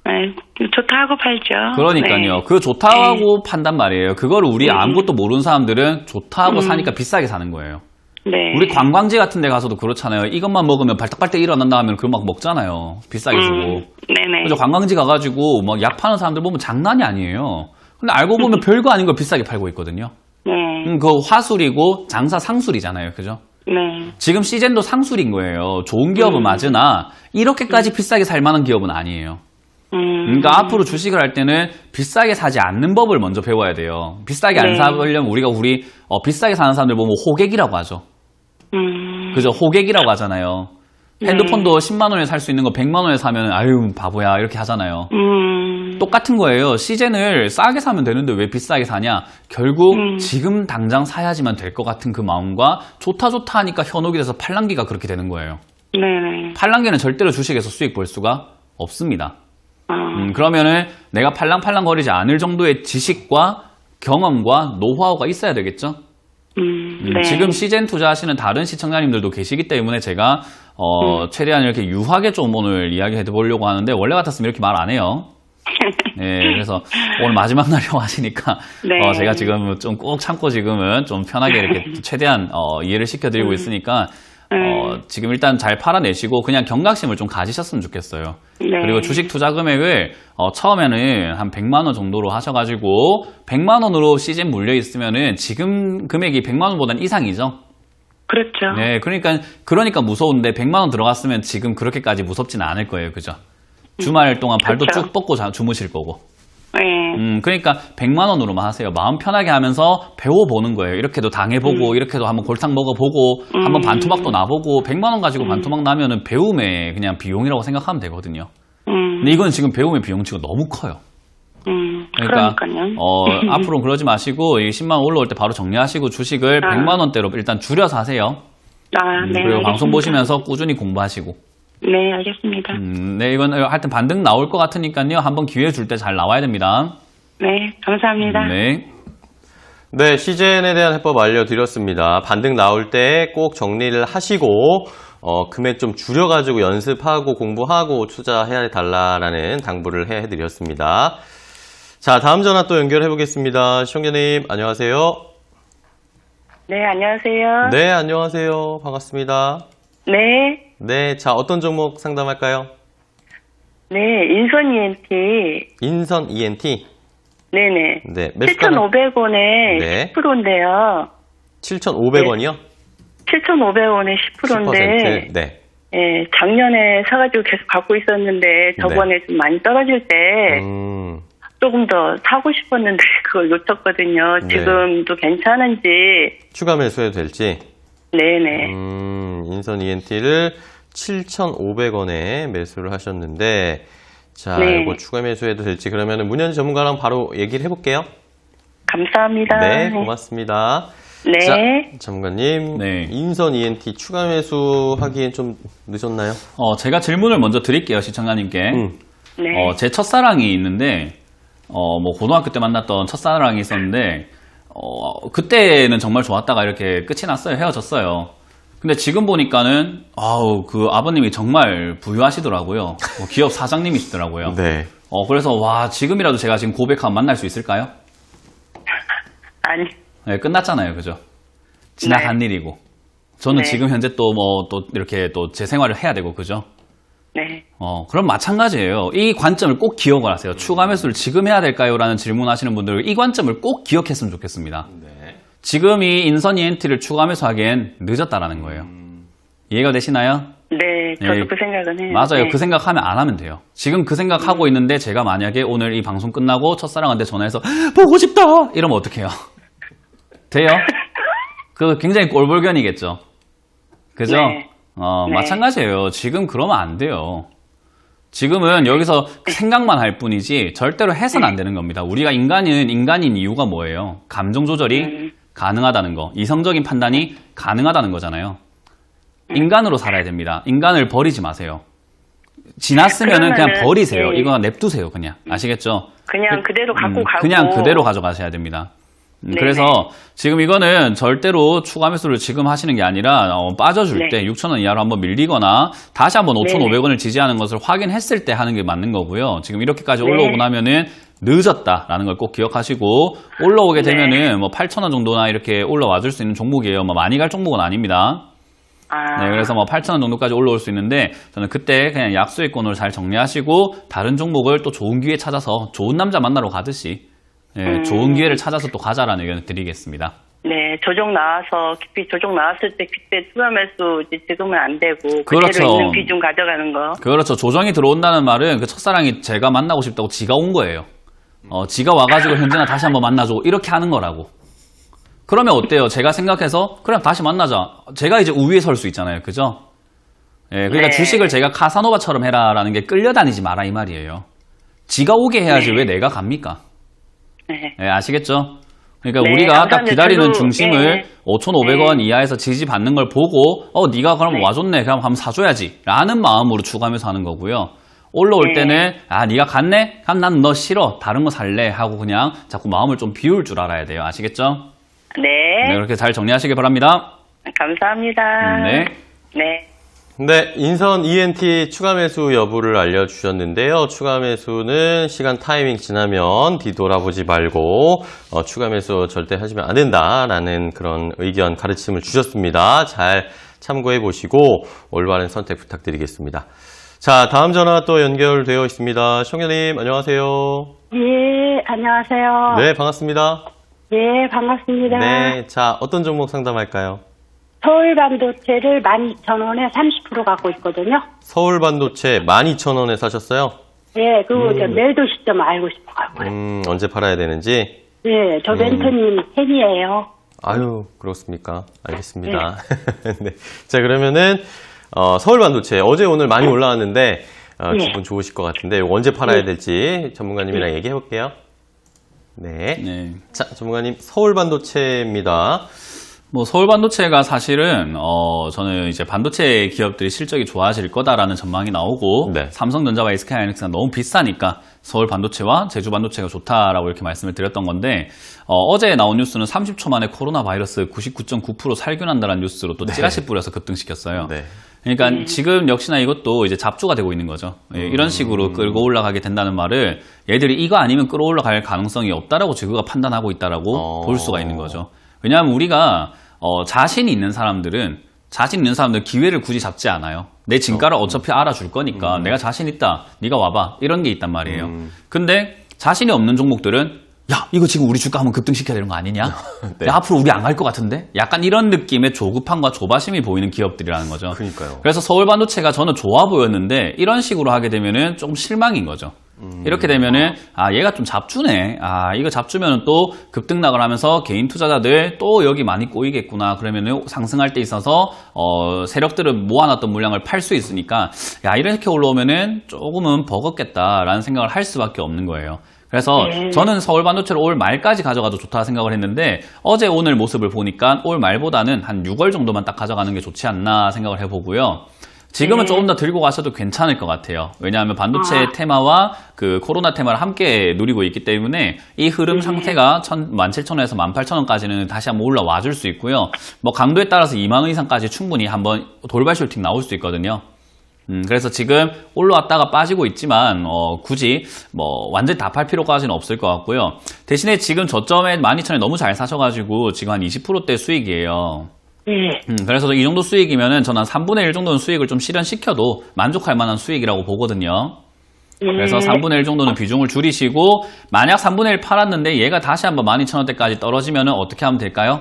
네, 좋다고 팔죠. 그러니까요. 네. 그 좋다고 판단 말이에요. 그거를 우리 아무것도 모르는 사람들은 좋다고 사니까 비싸게 사는 거예요. 네. 우리 관광지 같은 데 가서도 그렇잖아요. 이것만 먹으면 발딱발딱 일어난다 하면 그걸 막 먹잖아요. 비싸게 주고. 네네. 그래서 관광지 가가지고 약 파는 사람들 보면 장난이 아니에요. 근데 알고 보면 별거 아닌 걸 비싸게 팔고 있거든요. 네. 그거 화술이고 장사 상술이잖아요. 그죠? 네. 지금 시즌도 상술인 거예요. 좋은 기업은 맞으나 이렇게까지 비싸게 살 만한 기업은 아니에요. 그러니까 앞으로 주식을 할 때는 비싸게 사지 않는 법을 먼저 배워야 돼요. 비싸게 안 네. 사려면 우리 비싸게 사는 사람들 보면 호객이라고 하죠. 그죠? 호객이라고 하잖아요. 핸드폰도 10만 원에 살 수 있는 거 100만 원에 사면 아유 바보야 이렇게 하잖아요. 똑같은 거예요. 시젠을 싸게 사면 되는데 왜 비싸게 사냐? 결국 지금 당장 사야지만 될 것 같은 그 마음과 좋다 하니까 현혹이 돼서 팔랑귀가 그렇게 되는 거예요. 네네. 팔랑귀는 절대로 주식에서 수익 볼 수가 없습니다. 그러면은 내가 팔랑팔랑 거리지 않을 정도의 지식과 경험과 노하우가 있어야 되겠죠? 네. 지금 시젠 투자하시는 다른 시청자님들도 계시기 때문에 제가 최대한 이렇게 유하게 좀 오늘 이야기해 보려고 하는데 원래 같았으면 이렇게 말 안 해요. 네, 그래서 오늘 마지막 날이라고 하시니까 네. 제가 지금 좀 꾹 참고 지금은 좀 편하게 이렇게 최대한 이해를 시켜드리고 있으니까 지금 일단 잘 팔아내시고 그냥 경각심을 좀 가지셨으면 좋겠어요. 네. 그리고 주식 투자 금액을 처음에는 한 100만 원 정도로 하셔가지고 100만 원으로 시즌 물려 있으면은 지금 금액이 100만 원보다는 이상이죠. 그렇죠. 네, 그러니까 무서운데 100만 원 들어갔으면 지금 그렇게까지 무섭지는 않을 거예요, 그죠? 주말 동안 발도 그렇죠. 쭉 뻗고 주무실 거고. 네. 그러니까 100만 원으로만 하세요. 마음 편하게 하면서 배워보는 거예요. 이렇게도 당해보고, 이렇게도 한번 골탕 먹어보고, 한번 반토막도 나보고, 100만 원 가지고 반토막 나면은 배움의 그냥 비용이라고 생각하면 되거든요. 근데 이건 지금 배움의 비용치고 너무 커요. 그러니까 그러니까요. 앞으로 그러지 마시고, 이 10만 원 올라올 때 바로 정리하시고 주식을 100만 원대로 일단 줄여서 하세요. 네. 그리고 알겠습니다. 방송 보시면서 꾸준히 공부하시고. 네, 알겠습니다. 네, 이건 하여튼 반등 나올 것 같으니까요. 한번 기회 줄 때 잘 나와야 됩니다. 네, 감사합니다. 네. 네, 시젠에 대한 해법 알려드렸습니다. 반등 나올 때 꼭 정리를 하시고 금액 좀 줄여가지고 연습하고 공부하고 투자해야 달라라는 당부를 해드렸습니다. 자, 다음 전화 또 연결해 보겠습니다. 시청자님, 안녕하세요. 네, 안녕하세요. 네, 안녕하세요. 반갑습니다. 네. 네, 자, 어떤 종목 상담할까요? 네, 인선 ENT. 인선 ENT. 네네. 네, 매수가는 7,500원에 네. 10%인데요. 7,500원이요? 7,500원에 10%인데, 10%. 네. 예, 작년에 사가지고 계속 갖고 있었는데, 저번에 좀 많이 떨어질 때, 조금 더 사고 싶었는데, 그걸 놓쳤거든요. 네. 지금도 괜찮은지, 추가 매수해도 될지. 네네. 인선 ENT를 7,500원에 매수를 하셨는데, 자, 네. 이거 추가 매수해도 될지 그러면 문현지 전문가랑 바로 얘기를 해볼게요. 감사합니다. 네, 고맙습니다. 네. 자, 전문가님, 네. 인선 ENT 추가 매수하기엔 좀 늦었나요? 제가 질문을 먼저 드릴게요, 시청자님께. 네. 제 첫사랑이 있는데, 뭐, 고등학교 때 만났던 첫사랑이 있었는데, 그때는 정말 좋았다가 이렇게 끝이 났어요. 헤어졌어요. 근데 지금 보니까는, 그 아버님이 정말 부유하시더라고요. 기업 사장님이시더라고요. 네. 그래서, 지금이라도 제가 지금 고백하면 만날 수 있을까요? 아니, 네, 끝났잖아요. 그죠? 지나간 일이고. 저는 네. 지금 현재 또 이렇게 또 제 생활을 해야 되고, 그죠? 네. 그럼 마찬가지예요. 이 관점을 꼭 기억을 하세요. 추가 매수를 지금 해야 될까요? 라는 질문 하시는 분들 이 관점을 꼭 기억했으면 좋겠습니다. 네. 지금 이 인선 ENT를 추가 매수하기엔 늦었다라는 거예요. 이해가 되시나요? 네, 저도 네. 그 생각은 해요. 맞아요. 네. 그 생각하면 안 하면 돼요. 지금 그 생각하고 있는데 제가 만약에 오늘 이 방송 끝나고 첫사랑한테 전화해서 보고 싶다! 이러면 어떡해요? 돼요? 그 굉장히 꼴불견이겠죠. 그죠? 네. 네. 마찬가지예요. 지금 그러면 안 돼요. 지금은 여기서 생각만 할 뿐이지 절대로 해서는 안 되는 겁니다. 우리가 인간인 이유가 뭐예요? 감정 조절이 가능하다는 거. 이성적인 판단이 가능하다는 거잖아요. 인간으로 살아야 됩니다. 인간을 버리지 마세요. 지났으면은 그냥 그러면은, 버리세요. 네. 이거 냅두세요, 그냥. 아시겠죠? 그냥 그대로 갖고 가고. 그냥 그대로 가져가셔야 됩니다. 네네. 그래서 지금 이거는 절대로 추가 매수를 지금 하시는 게 아니라 빠져줄 네. 때 6,000원 이하로 한번 밀리거나 다시 한번 네네. 5,500원을 지지하는 것을 확인했을 때 하는 게 맞는 거고요. 지금 이렇게까지 네. 올라오고 나면은 늦었다라는 걸 꼭 기억하시고 올라오게 네. 되면은 뭐 8,000원 정도나 이렇게 올라와 줄 수 있는 종목이에요. 뭐 많이 갈 종목은 아닙니다. 아, 네, 그래서 뭐 8,000원 정도까지 올라올 수 있는데 저는 그때 그냥 약수익권으로 잘 정리하시고 다른 종목을 또 좋은 기회 찾아서 좋은 남자 만나러 가듯이 좋은 기회를 찾아서 또 가자라는 의견을 드리겠습니다. 네, 조정 나와서 깊이 조정 나왔을 때 그때 추가 매수 지금은 안 되고 그렇죠. 그대로 있는 비중 가져가는 거. 그렇죠. 조정이 들어온다는 말은 그 첫사랑이 제가 만나고 싶다고 지가 온 거예요. 지가 와가지고 현진아 다시 한번 만나줘 이렇게 하는 거라고. 그러면 어때요? 제가 생각해서 그럼 다시 만나자. 제가 이제 우위에 설 수 있잖아요. 그죠? 예, 그러니까 네. 주식을 제가 카사노바처럼 해라라는 게 끌려다니지 마라 이 말이에요. 지가 오게 해야지 왜 내가 갑니까? 네. 예, 아시겠죠? 그러니까 네, 우리가 딱 감사합니다. 기다리는 저도, 중심을 네. 5,500원 이하에서 지지받는 걸 보고 네가 그럼 와줬네. 그럼 한번 사줘야지 라는 마음으로 추가하면서 하는 거고요. 올라올 네. 때는 네가 갔네? 그럼 난 너 싫어. 다른 거 살래. 하고 그냥 자꾸 마음을 좀 비울 줄 알아야 돼요. 아시겠죠? 네. 네, 그렇게 잘 정리하시길 바랍니다. 감사합니다. 네. 네. 네, 인선 ENT 추가 매수 여부를 알려주셨는데요. 추가 매수는 시간 타이밍 지나면 뒤돌아보지 말고 추가 매수 절대 하시면 안 된다라는 그런 의견 가르침을 주셨습니다. 잘 참고해 보시고 올바른 선택 부탁드리겠습니다. 자, 다음 전화 또 연결되어 있습니다. 시청자님 안녕하세요. 예, 안녕하세요. 네, 반갑습니다. 예, 반갑습니다. 네, 자, 어떤 종목 상담할까요? 서울 반도체를 12,000원에 30% 갖고 있거든요. 서울 반도체 12,000원에 사셨어요? 예, 저 매도 시점 알고 싶어가지고요. 언제 팔아야 되는지? 예, 저 멘토님 팬이에요. 아유, 그렇습니까? 알겠습니다. 네. 자, 그러면은, 서울 반도체, 어제 오늘 많이 올라왔는데, 네. 기분 좋으실 것 같은데, 이거 언제 팔아야 될지 전문가님이랑 얘기해 볼게요. 네. 네. 자, 전문가님, 서울 반도체입니다. 뭐 서울 반도체가 사실은 저는 이제 반도체 기업들이 실적이 좋아질 거다라는 전망이 나오고 네. 삼성전자와 SK하이닉스가 너무 비싸니까 서울 반도체와 제주 반도체가 좋다라고 이렇게 말씀을 드렸던 건데 어제 나온 뉴스는 30초 만에 코로나 바이러스 99.9% 살균한다는 뉴스로 또 찌라시 뿌려서 급등시켰어요. 네. 그러니까 지금 역시나 이것도 이제 잡주가 되고 있는 거죠. 예, 이런 식으로 끌고 올라가게 된다는 말을 얘들이 이거 아니면 끌어올라갈 가능성이 없다라고 지구가 판단하고 있다라고 볼 수가 있는 거죠. 왜냐하면 우리가 자신이 있는 사람들은 자신 있는 사람들 기회를 굳이 잡지 않아요. 내 진가를 어차피 알아줄 거니까 내가 자신 있다. 네가 와봐. 이런 게 있단 말이에요. 근데 자신이 없는 종목들은 야 이거 지금 우리 주가 한번 급등시켜야 되는 거 아니냐? 네. 야, 앞으로 우리 안 갈 것 같은데? 약간 이런 느낌의 조급함과 조바심이 보이는 기업들이라는 거죠. 그러니까요. 그래서 서울 반도체가 저는 좋아 보였는데 이런 식으로 하게 되면은 조금 실망인 거죠. 이렇게 되면은 얘가 좀 잡주네. 이거 잡주면은 또 급등락을 하면서 개인 투자자들 또 여기 많이 꼬이겠구나. 그러면은 상승할 때 있어서 세력들은 모아놨던 물량을 팔 수 있으니까 야 이렇게 올라오면은 조금은 버겁겠다라는 생각을 할 수밖에 없는 거예요. 그래서 저는 서울 반도체를 올 말까지 가져가도 좋다 생각을 했는데 어제 오늘 모습을 보니까 올 말보다는 한 6월 정도만 딱 가져가는 게 좋지 않나 생각을 해보고요. 지금은 조금 더 들고 가셔도 괜찮을 것 같아요. 왜냐하면 반도체 테마와 그 코로나 테마를 함께 누리고 있기 때문에 이 흐름 상태가 17,000원에서 18,000원까지는 다시 한번 올라와 줄 수 있고요. 뭐 강도에 따라서 2만 원 이상까지 충분히 한번 돌발 쇼팅 나올 수 있거든요. 그래서 지금 올라왔다가 빠지고 있지만 굳이 뭐 완전히 다 팔 필요까지는 없을 것 같고요. 대신에 지금 저점에 12,000원에 너무 잘 사셔가지고 지금 한 20%대 수익이에요. 그래서 이 정도 수익이면은 저는 한 3분의 1 정도는 수익을 좀 실현시켜도 만족할 만한 수익이라고 보거든요. 그래서 3분의 1 정도는 비중을 줄이시고 만약 3분의 1 팔았는데 얘가 다시 한번 12,000원대까지 떨어지면은 어떻게 하면 될까요?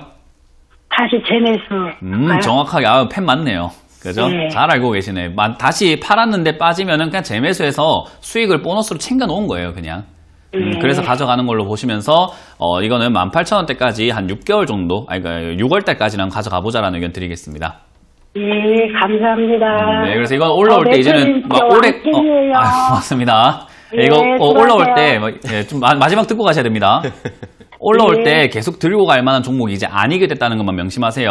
다시 재매수. 정확하게 팬 맞네요. 그죠? 네. 잘 알고 계시네. 다시 팔았는데 빠지면은 그냥 재매수해서 수익을 보너스로 챙겨 놓은 거예요, 그냥. 그래서 가져가는 걸로 보시면서 이거는 18,000원대까지 한 6개월 정도, 그러니까 6월달까지는 가져가 보자라는 의견 드리겠습니다. 예, 감사합니다. 네, 그래서 이건 올라올 때 이제는 막 오래 고맙습니다. 예, 이거 올라올 때 수고하세요. 좀 마지막 듣고 가셔야 됩니다. 올라올 때 계속 들고 갈 만한 종목이 이제 아니게 됐다는 것만 명심하세요.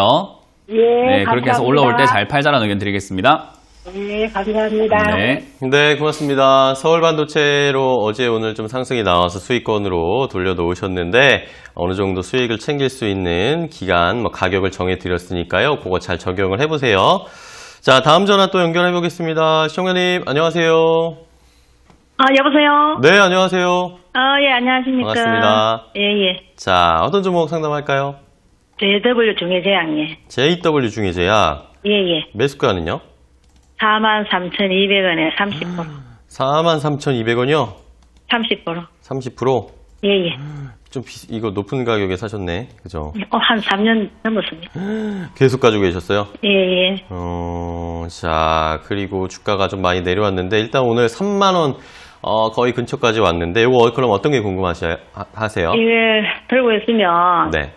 예, 네, 그렇게 해서 올라올 때 잘 팔자라는 의견 드리겠습니다. 예, 감사합니다. 네. 네, 고맙습니다. 서울 반도체로 어제 오늘 좀 상승이 나와서 수익권으로 돌려놓으셨는데 어느 정도 수익을 챙길 수 있는 기간, 가격을 정해드렸으니까요. 그거 잘 적용을 해보세요. 자, 다음 전화 또 연결해 보겠습니다. 시청자님, 안녕하세요. 여보세요? 네, 안녕하세요. 예, 안녕하십니까. 반갑습니다. 예. 자, 어떤 종목 상담할까요? JW 중해제약예. JW 중의제약, 예. 매수가는요? 43,200원에 30%. 43,200원이요? 30%. 30%? 예. 좀 이거 높은 가격에 사셨네. 그죠? 한 3년 넘었습니다. 계속 가지고 계셨어요? 예. 자, 그리고 주가가 좀 많이 내려왔는데, 일단 오늘 3만원, 거의 근처까지 왔는데, 요거 그럼 어떤 게 궁금하세요? 이걸 들고 있으면, 네.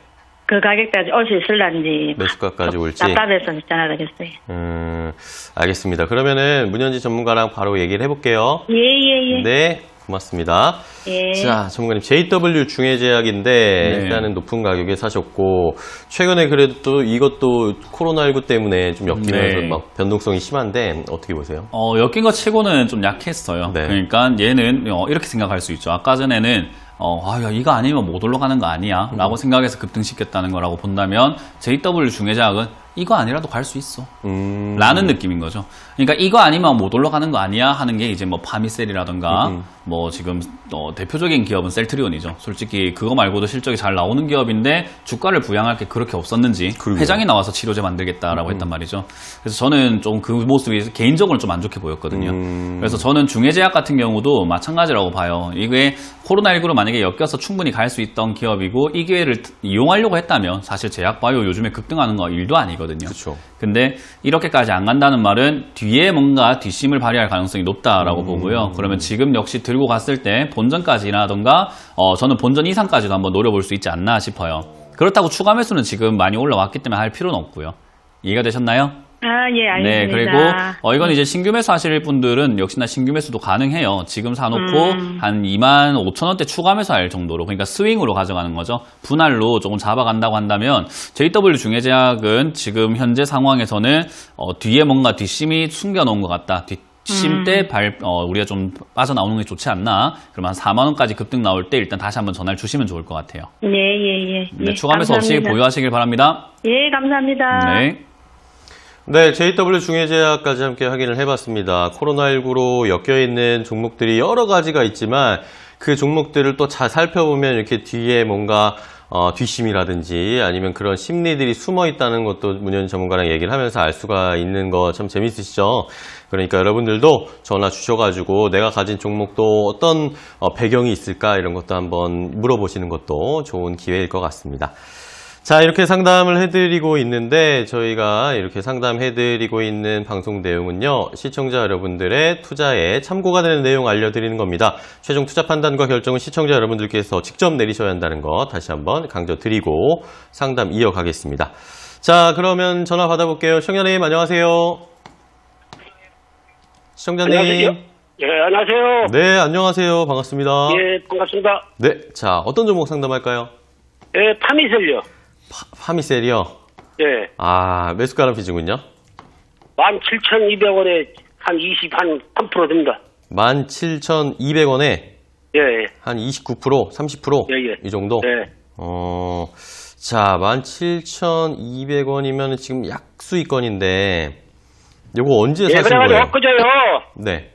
그 가격대까지 올 수 있을란지. 매수가까지 올지. 답답해서 전화를 했어요. 알겠습니다. 그러면은 문현지 전문가랑 바로 얘기를 해볼게요. 예. 네, 고맙습니다. 예. 자, 전문가님, JW 중해제약인데 네. 일단은 높은 가격에 사셨고 최근에 그래도 또 이것도 코로나19 때문에 좀 엮이면서 네. 막 변동성이 심한데 어떻게 보세요? 엮인 것 치고는 좀 약했어요. 네. 그러니까 얘는 이렇게 생각할 수 있죠. 아까 전에는 야, 이거 아니면 못 올라가는 거 아니야? 라고 생각해서 급등시켰다는 거라고 본다면 JW 중해제약은 이거 아니라도 갈 수 있어. 라는 느낌인 거죠. 그러니까 이거 아니면 못 올라가는 거 아니야? 하는 게 이제 뭐 파미셀이라던가 뭐 지금 대표적인 기업은 셀트리온이죠. 솔직히 그거 말고도 실적이 잘 나오는 기업인데 주가를 부양할 게 그렇게 없었는지 그러게요. 회장이 나와서 치료제 만들겠다라고 했단 말이죠. 그래서 저는 좀 그 모습이 개인적으로 좀 안 좋게 보였거든요. 그래서 저는 중해제약 같은 경우도 마찬가지라고 봐요. 이게 코로나19로 만약에 엮여서 충분히 갈 수 있던 기업이고 이 기회를 이용하려고 했다면 사실 제약바이오 요즘에 급등하는 거 일도 아니거든요. 그렇죠. 근데 이렇게까지 안 간다는 말은 뒤에 뭔가 뒷심을 발휘할 가능성이 높다라고 보고요. 그러면 지금 역시 들고 갔을 때 본전까지라던가 저는 본전 이상까지도 한번 노려볼 수 있지 않나 싶어요. 그렇다고 추가 매수는 지금 많이 올라왔기 때문에 할 필요는 없고요. 이해가 되셨나요? 예, 알겠습니다. 네, 그리고 이건 이제 신규 매수 하실 분들은 역시나 신규 매수도 가능해요. 지금 사놓고 한 25,000원대 추가 매수할 정도로, 그러니까 스윙으로 가져가는 거죠. 분할로 조금 잡아간다고 한다면 JW 중해제약은 지금 현재 상황에서는 뒤에 뭔가 뒷심이 숨겨놓은 것 같다. 뒷심 때 우리가 좀 빠져나오는 게 좋지 않나. 그러면 한 4만 원까지 급등 나올 때 일단 다시 한번 전화를 주시면 좋을 것 같아요. 예. 네, 추가 매수 없이 감사합니다. 보유하시길 바랍니다. 예, 감사합니다. 네. 네, JW 중해제약까지 함께 확인을 해봤습니다. 코로나19로 엮여있는 종목들이 여러 가지가 있지만 그 종목들을 또 잘 살펴보면 이렇게 뒤에 뭔가 뒷심이라든지 아니면 그런 심리들이 숨어 있다는 것도 문현 전문가랑 얘기를 하면서 알 수가 있는 거 참 재밌으시죠? 그러니까 여러분들도 전화 주셔가지고 내가 가진 종목도 어떤 배경이 있을까 이런 것도 한번 물어보시는 것도 좋은 기회일 것 같습니다. 자, 이렇게 상담을 해드리고 있는데 저희가 이렇게 상담해드리고 있는 방송 내용은요, 시청자 여러분들의 투자에 참고가 되는 내용 알려드리는 겁니다. 최종 투자 판단과 결정은 시청자 여러분들께서 직접 내리셔야 한다는 거 다시 한번 강조드리고 상담 이어가겠습니다. 자, 그러면 전화 받아볼게요. 시청자님 안녕하세요. 시청자님. 안녕하세요. 예, 안녕하세요. 네, 안녕하세요. 반갑습니다. 예, 반갑습니다. 네, 자, 어떤 종목 상담할까요? 예, 파미셀요. 파미셀이요. 예, 아, 매수가랑 비중은요? 17,200원에 한 3% 됩니다. 17,200원에 예, 예. 한 29%, 30%? 예, 예. 이 정도? 예. 자, 17,200원이면 지금 약수익권인데, 요거 언제 예, 사신 그래가지고 거예요? 엊그제요. 네.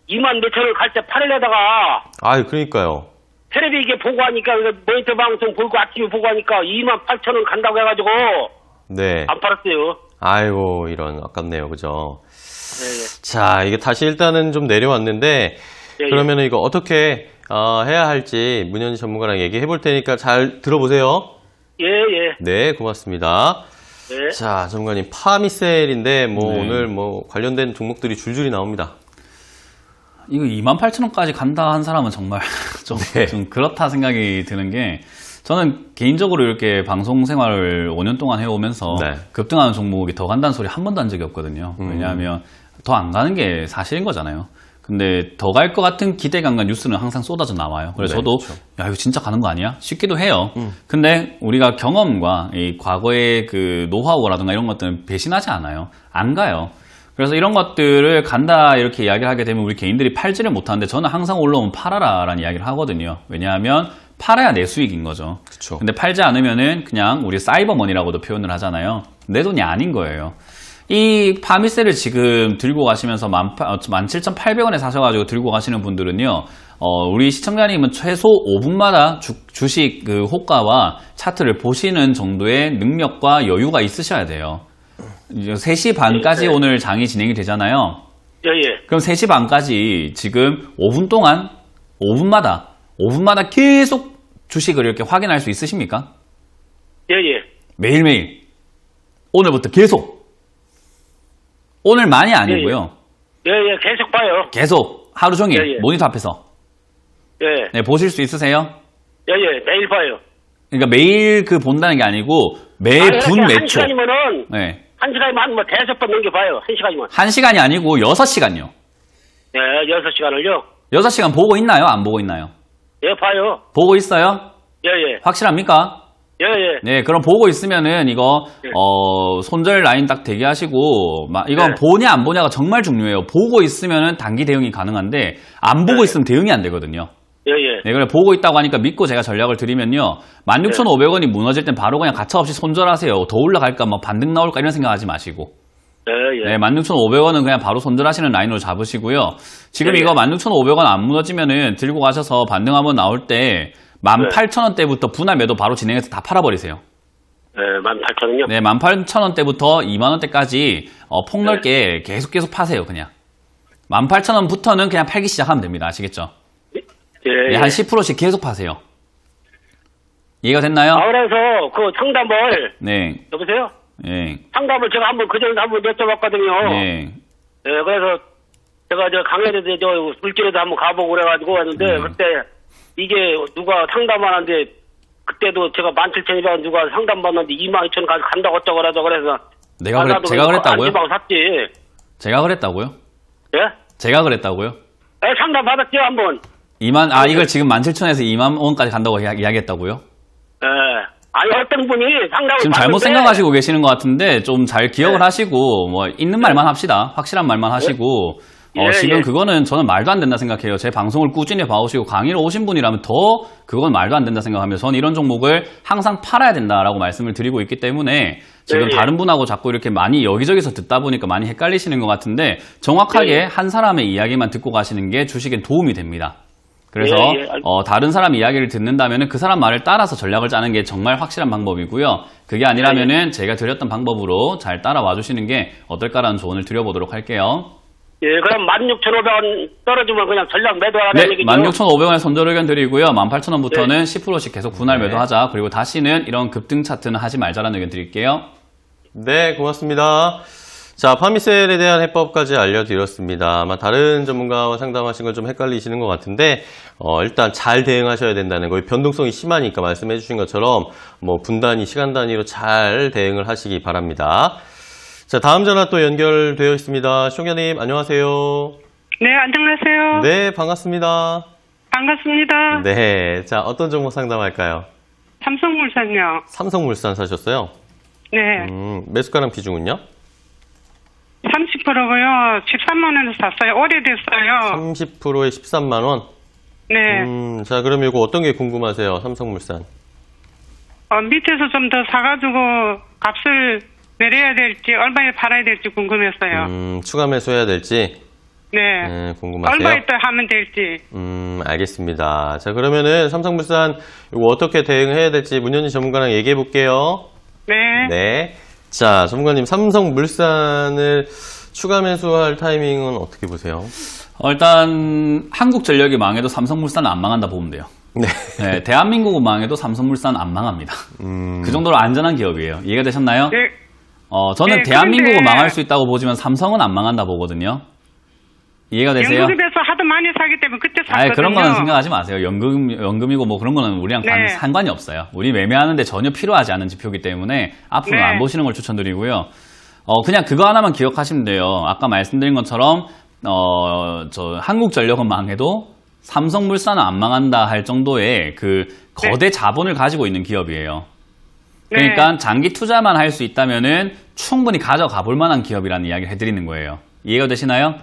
2만 몇천 원 갈 때 팔으려다가 아유, 그러니까요. 텔레비 이게 보고 하니까 모니터 방송 보고 아침에 보고 하니까 28,000원 간다고 해가지고 네. 안 팔았어요. 아이고, 이런, 아깝네요. 그죠? 예, 예. 자, 이게 다시 일단은 좀 내려왔는데, 예, 예. 그러면은 이거 어떻게 해야 할지 문현지 전문가랑 얘기해 볼 테니까 잘 들어보세요. 예, 예. 네, 고맙습니다. 예. 자, 전문가님, 파미셀인데, 뭐, 네. 오늘 뭐, 관련된 종목들이 줄줄이 나옵니다. 이거 28,000원까지 간다 한 사람은 정말 좀, 네. 좀 그렇다 생각이 드는 게, 저는 개인적으로 이렇게 방송 생활을 5년 동안 해오면서 네. 급등하는 종목이 더 간다는 소리 한 번도 한 적이 없거든요. 왜냐하면 더 안 가는 게 사실인 거잖아요. 근데 더 갈 것 같은 기대감과 뉴스는 항상 쏟아져 나와요. 그래서 네, 저도 그렇죠. 야, 이거 진짜 가는 거 아니야? 싶기도 해요. 근데 우리가 경험과 이 과거의 그 노하우라든가 이런 것들은 배신하지 않아요. 안 가요. 그래서 이런 것들을 간다 이렇게 이야기를 하게 되면 우리 개인들이 팔지를 못하는데 저는 항상 올라오면 팔아라라는 이야기를 하거든요. 왜냐하면 팔아야 내 수익인 거죠. 그쵸. 근데 팔지 않으면은 그냥 우리 사이버머니라고도 표현을 하잖아요. 내 돈이 아닌 거예요. 이 파미셀을 지금 들고 가시면서 17,800원에 사셔가지고 들고 가시는 분들은요, 우리 시청자님은 최소 5분마다 주식 그 호가와 차트를 보시는 정도의 능력과 여유가 있으셔야 돼요. 이제 3시 반까지 네. 오늘 장이 진행이 되잖아요. 예, 예. 그럼 3시 반까지 지금 5분 동안 5분마다 계속 주식을 이렇게 확인할 수 있으십니까? 예, 예. 매일매일. 오늘부터 계속. 오늘만이 아니고요. 예, 예. 계속 봐요. 계속 하루 종일 예, 예. 모니터 앞에서 예. 네, 보실 수 있으세요? 예, 예. 매일 봐요. 그러니까 매일 그 본다는 게 아니고 매 아니, 분 한 몇 초. 시간이면은 네. 한 시간이면 뭐 대여섯 번 넘겨봐요. 한 시간이면. 1시간이 아니고 6시간요. 네, 6시간을요. 6시간 보고 있나요? 안 보고 있나요? 예, 봐요. 보고 있어요? 예, 예. 확실합니까? 예, 예. 네, 그럼 보고 있으면은 이거 손절 라인 딱 대기하시고 이건 네. 보냐 안 보냐가 정말 중요해요. 보고 있으면은 단기 대응이 가능한데 안 보고 네. 있으면 대응이 안 되거든요. 예, 예. 네, 그래 보고 있다고 하니까 믿고 제가 전략을 드리면요. 16,500원이 무너질 땐 바로 그냥 가차없이 손절하세요. 더 올라갈까 뭐 반등 나올까 이런 생각하지 마시고. 예, 예. 네, 16,500원은 그냥 바로 손절하시는 라인으로 잡으시고요. 지금 네. 이거 16,500원 안 무너지면은 들고 가셔서 반등 한번 나올 때 18,000원대부터 분할 매도 바로 진행해서 다 팔아버리세요. 네, 18,000원요? 네, 18,000원대부터 2만원대까지 폭넓게 계속 파세요, 그냥. 18,000원부터는 그냥 팔기 시작하면 됩니다. 아시겠죠? 예, 네, 예. 한 10%씩 계속 파세요. 이해가 됐나요? 아, 그래서 그 상담을, 네, 여보세요? 네, 상담을 제가 그전에 한번 여쭤봤거든요. 네. 예, 그래서 제가 강연에도 물질에도 한번 가보고 그래가지고 왔는데, 그때 이게 누가 상담하는데, 그때도 제가 17,000원이라고 누가 상담받는데 22,000원 간다고 어쩌고 그래서. 제가 그랬다고요? 안지방 샀지. 제가 그랬다고요? 예? 제가 그랬다고요? 예, 상담 받았죠, 한번. 이걸 지금 17,000원에서 2만원까지 간다고 이야기했다고요? 예. 아니, 어떤 분이 상담을 지금 잘못 받는데 생각하시고 계시는 것 같은데 좀 잘 기억을 하시고 뭐 있는 말만 합시다. 확실한 말만 하시고 지금 예. 그거는 저는 말도 안 된다 생각해요. 제 방송을 꾸준히 봐오시고 강의를 오신 분이라면 더 그건 말도 안 된다 생각하면서 저는 이런 종목을 항상 팔아야 된다라고 말씀을 드리고 있기 때문에 지금 예. 다른 분하고 자꾸 이렇게 많이 여기저기서 듣다 보니까 많이 헷갈리시는 것 같은데 정확하게 예. 한 사람의 이야기만 듣고 가시는 게 주식엔 도움이 됩니다. 그래서 예, 예. 다른 사람 이야기를 듣는다면 그 사람 말을 따라서 전략을 짜는 게 정말 확실한 방법이고요. 그게 아니라면은 제가 드렸던 방법으로 잘 따라와 주시는 게 어떨까라는 조언을 드려보도록 할게요. 예, 그럼 16,500원 떨어지면 그냥 전략 매도하라는 네, 얘기죠? 16,500원에 손절 의견 드리고요. 18,000원부터는 10%씩 계속 분할 네. 매도하자. 그리고 다시는 이런 급등 차트는 하지 말자라는 의견 드릴게요. 네, 고맙습니다. 자, 파미셀에 대한 해법까지 알려드렸습니다. 아마 다른 전문가와 상담하신 건 좀 헷갈리시는 것 같은데, 일단 잘 대응하셔야 된다는 거, 변동성이 심하니까 말씀해 주신 것처럼, 뭐, 분 단위, 시간 단위로 잘 대응을 하시기 바랍니다. 자, 다음 전화 또 연결되어 있습니다. 시청자님, 안녕하세요. 네, 안녕하세요. 네, 반갑습니다. 반갑습니다. 네, 자, 어떤 종목 상담할까요? 삼성물산요. 삼성물산 사셨어요? 네, 매수가랑 비중은요? 30%고요. 13만 원에 샀어요. 오래됐어요. 30%에 13만 원. 네. 자, 그럼 이거 어떤 게 궁금하세요? 삼성물산. 밑에서 좀 더 사가지고 값을 내려야 될지 얼마에 팔아야 될지 궁금했어요. 추가 매수해야 될지 네. 궁금하세요? 얼마에 또 하면 될지. 알겠습니다. 자, 그러면은 삼성물산 이거 어떻게 대응해야 될지 문현희 전문가랑 얘기해 볼게요. 네. 네. 자, 전문가님, 삼성물산을 추가 매수할 타이밍은 어떻게 보세요? 일단 한국전력이 망해도 삼성물산은 안 망한다 보면 돼요. 네. 네, 대한민국은 망해도 삼성물산은 안 망합니다. 그 정도로 안전한 기업이에요. 이해가 되셨나요? 네. 저는 네, 대한민국은 그런데- 망할 수 있다고 보지만 삼성은 안 망한다 보거든요. 이해가 되세요? 연구집에서 하도 많이 사기 때문에 그때 샀거든요. 아예 그런 거는 생각하지 마세요. 연금이고 뭐 그런 거는 우리랑 네. 상관이 없어요. 우리 매매하는데 전혀 필요하지 않은 지표이기 때문에 앞으로는 네. 안 보시는 걸 추천드리고요. 그냥 그거 하나만 기억하시면 돼요. 아까 말씀드린 것처럼 저 한국전력은 망해도 삼성물산은 안 망한다 할 정도의 그 거대 자본을 가지고 있는 기업이에요. 네. 그러니까 장기 투자만 할 수 있다면은 충분히 가져가 볼 만한 기업이라는 이야기를 해드리는 거예요. 이해가 되시나요?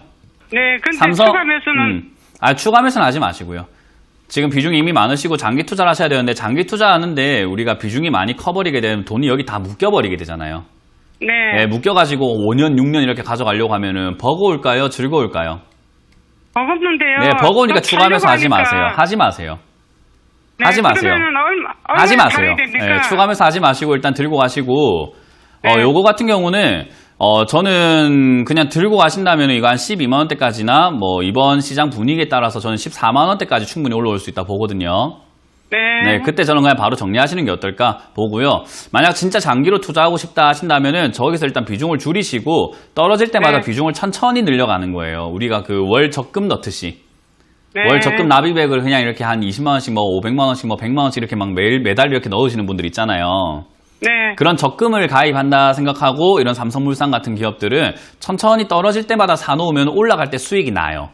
네, 근데 추가 매수는 추가 매수는 하지 마시고요. 지금 비중이 이미 많으시고 장기 투자를 하셔야 되는데 장기 투자하는데 우리가 비중이 많이 커버리게 되면 돈이 여기 다 묶여버리게 되잖아요. 네. 묶여가지고 5년, 6년 이렇게 가져가려고 하면은 버거울까요? 즐거울까요? 버겁는데요. 네, 버거우니까 또 추가 매수 하지 하려고 마세요. 하니까. 하지 마세요. 네, 하지 마세요. 그러면은 하지 얼마에 마세요. 팔아야 됩니까? 네, 추가 매수 하지 마시고 일단 들고 가시고 네. 요거 같은 경우는 저는 그냥 들고 가신다면 이거 한 12만 원대까지나 뭐 이번 시장 분위기에 따라서 저는 14만 원대까지 충분히 올라올 수 있다 보거든요. 네, 그때 저는 그냥 바로 정리하시는 게 어떨까 보고요. 만약 진짜 장기로 투자하고 싶다 하신다면은 저기서 일단 비중을 줄이시고 떨어질 때마다 네. 비중을 천천히 늘려가는 거예요. 우리가 그 월 적금 넣듯이. 네. 월 적금 납입액을 그냥 이렇게 한 20만 원씩 뭐 500만 원씩 뭐 100만 원씩 이렇게 막 매달 이렇게 넣으시는 분들 있잖아요. 네. 그런 적금을 가입한다 생각하고 이런 삼성물산 같은 기업들은 천천히 떨어질 때마다 사놓으면 올라갈 때 수익이 나요.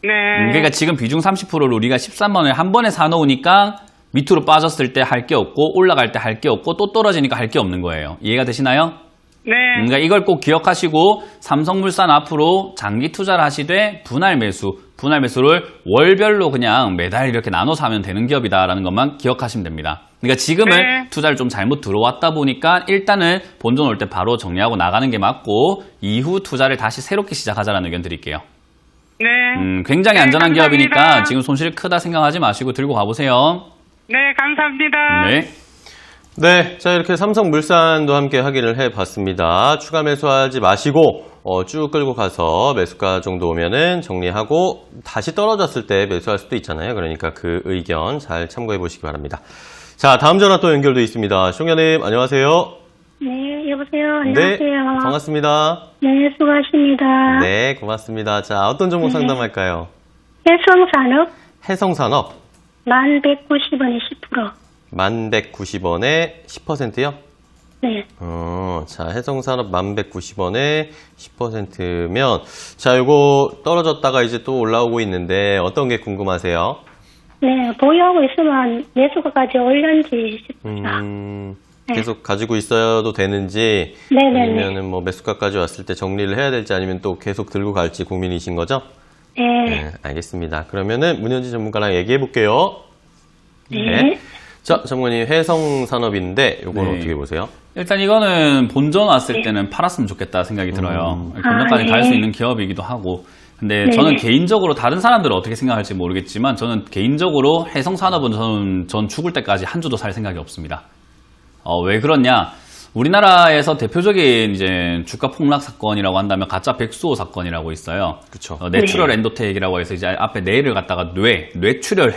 네. 그러니까 지금 비중 30%를 우리가 13만 원에 한 번에 사놓으니까 밑으로 빠졌을 때 할 게 없고 올라갈 때 할 게 없고 또 떨어지니까 할 게 없는 거예요. 이해가 되시나요? 네. 그러니까 이걸 꼭 기억하시고 삼성물산 앞으로 장기 투자를 하시되 분할 매수를 월별로 그냥 매달 이렇게 나눠서 하면 되는 기업이다라는 것만 기억하시면 됩니다. 그러니까 지금은 네. 투자를 좀 잘못 들어왔다 보니까 일단은 본전 올 때 바로 정리하고 나가는 게 맞고 이후 투자를 다시 새롭게 시작하자라는 의견 드릴게요. 네. 굉장히 네, 안전한 감사합니다. 기업이니까 지금 손실이 크다 생각하지 마시고 들고 가보세요. 네, 감사합니다. 네. 네, 자 이렇게 삼성물산도 함께 확인을 해봤습니다. 추가 매수하지 마시고 쭉 끌고 가서 매수가 정도 오면은 정리하고 다시 떨어졌을 때 매수할 수도 있잖아요. 그러니까 그 의견 잘 참고해 보시기 바랍니다. 자, 다음 전화 또 연결돼 있습니다. 송현님 안녕하세요. 네, 여보세요. 네, 안녕하세요. 반갑습니다. 네, 수고하십니다. 네, 고맙습니다. 자, 어떤 종목 상담할까요? 해성산업 해성산업 1190원에 10%. 1190원에 10%요? 네. 자, 해성산업 1190원에 10%면, 자, 요거 떨어졌다가 이제 또 올라오고 있는데, 어떤 게 궁금하세요? 네, 보유하고 있으면 매수가까지 올렸는지 싶습니다. 네. 계속 가지고 있어도 되는지, 네네네. 아니면은 뭐 매수가까지 왔을 때 정리를 해야 될지 아니면 또 계속 들고 갈지 고민이신 거죠? 네. 네, 알겠습니다. 그러면은 문현지 전문가랑 얘기해 볼게요. 네. 자, 전문가님 해성산업인데, 요건 네. 어떻게 보세요? 일단 이거는 본전 왔을 때는 팔았으면 좋겠다 생각이 들어요. 본전까지 네. 갈 수 있는 기업이기도 하고. 근데 네. 저는 개인적으로 다른 사람들은 어떻게 생각할지 모르겠지만 저는 개인적으로 해성산업은 전 죽을 때까지 한 주도 살 생각이 없습니다. 왜 그러냐? 우리나라에서 대표적인 이제 주가 폭락 사건이라고 한다면 가짜 백수호 사건이라고 있어요. 그쵸. 내추럴 엔도텍이라고 해서 이제 앞에 뇌를 갖다가 뇌출혈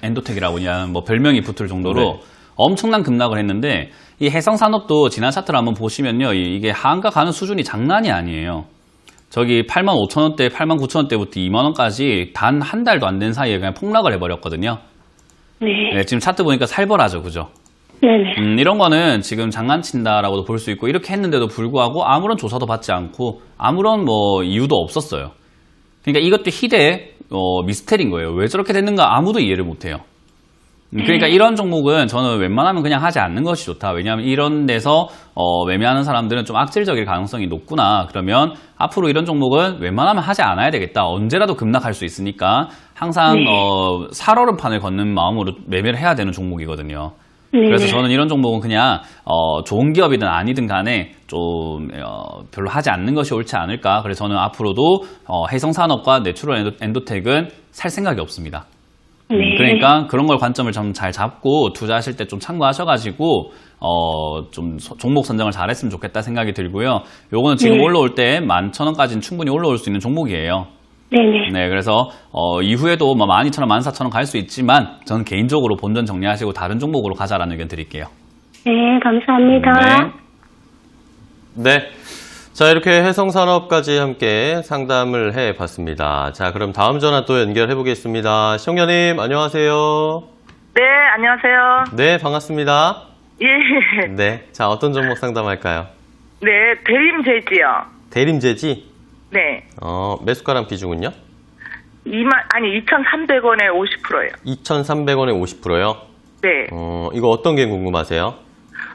엔도텍이라고 그냥 뭐 별명이 붙을 정도로 네. 엄청난 급락을 했는데 이 해성산업도 지난 차트를 한번 보시면요. 이게 하한가 가는 수준이 장난이 아니에요. 저기 85,000원대, 89,000원대부터 2만원까지 단 한 달도 안 된 사이에 그냥 폭락을 해버렸거든요. 네. 네, 지금 차트 보니까 살벌하죠. 그죠? 네네. 이런 거는 지금 장난친다라고도 볼 수 있고 이렇게 했는데도 불구하고 아무런 조사도 받지 않고 아무런 뭐 이유도 없었어요. 그러니까 이것도 희대의 미스테리인 거예요. 왜 저렇게 됐는가 아무도 이해를 못해요. 그러니까 이런 종목은 저는 웬만하면 그냥 하지 않는 것이 좋다. 왜냐하면 이런 데서 매매하는 사람들은 좀 악질적일 가능성이 높구나. 그러면 앞으로 이런 종목은 웬만하면 하지 않아야 되겠다. 언제라도 급락할 수 있으니까 항상 살얼음판을 걷는 마음으로 매매를 해야 되는 종목이거든요. 그래서 저는 이런 종목은 그냥 좋은 기업이든 아니든 간에 좀 별로 하지 않는 것이 옳지 않을까. 그래서 저는 앞으로도 해성산업과 내추럴 엔도텍은 살 생각이 없습니다. 그러니까 그런 걸 관점을 좀 잘 잡고 투자하실 때 좀 참고하셔가지고 좀 종목 선정을 잘했으면 좋겠다 생각이 들고요. 요거는 지금 올라올 때 11,000원까지는 충분히 올라올 수 있는 종목이에요. 네네. 네, 그래서 이후에도 뭐 12,000원, 14,000원 갈 수 있지만 저는 개인적으로 본전 정리하시고 다른 종목으로 가자라는 의견 드릴게요. 네, 감사합니다. 네. 자, 이렇게 해성산업까지 함께 상담을 해봤습니다. 자, 그럼 다음 전화 또 연결해 보겠습니다. 시청자님, 안녕하세요. 네, 안녕하세요. 네, 반갑습니다. 예. 네. 자, 어떤 종목 상담할까요? 네, 대림제지요. 대림제지? 네. 매수가랑 비중은요? 2,300원에 50%예요. 2,300원에 50%요? 네. 이거 어떤 게 궁금하세요?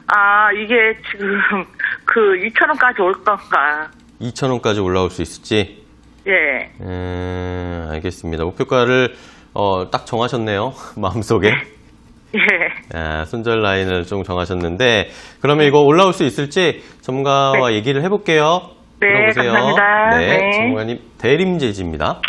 아, 이게 지금 2,000원까지 올 건가? 2,000원까지 올라올 수 있을지? 예. 알겠습니다. 목표가를 딱 정하셨네요. 마음속에. 예. 손절 라인을 좀 정하셨는데 그러면 이거 올라올 수 있을지 전문가와 얘기를 해볼게요. 네, 들어보세요. 감사합니다. 네, 네. 전문가님 대림제지입니다.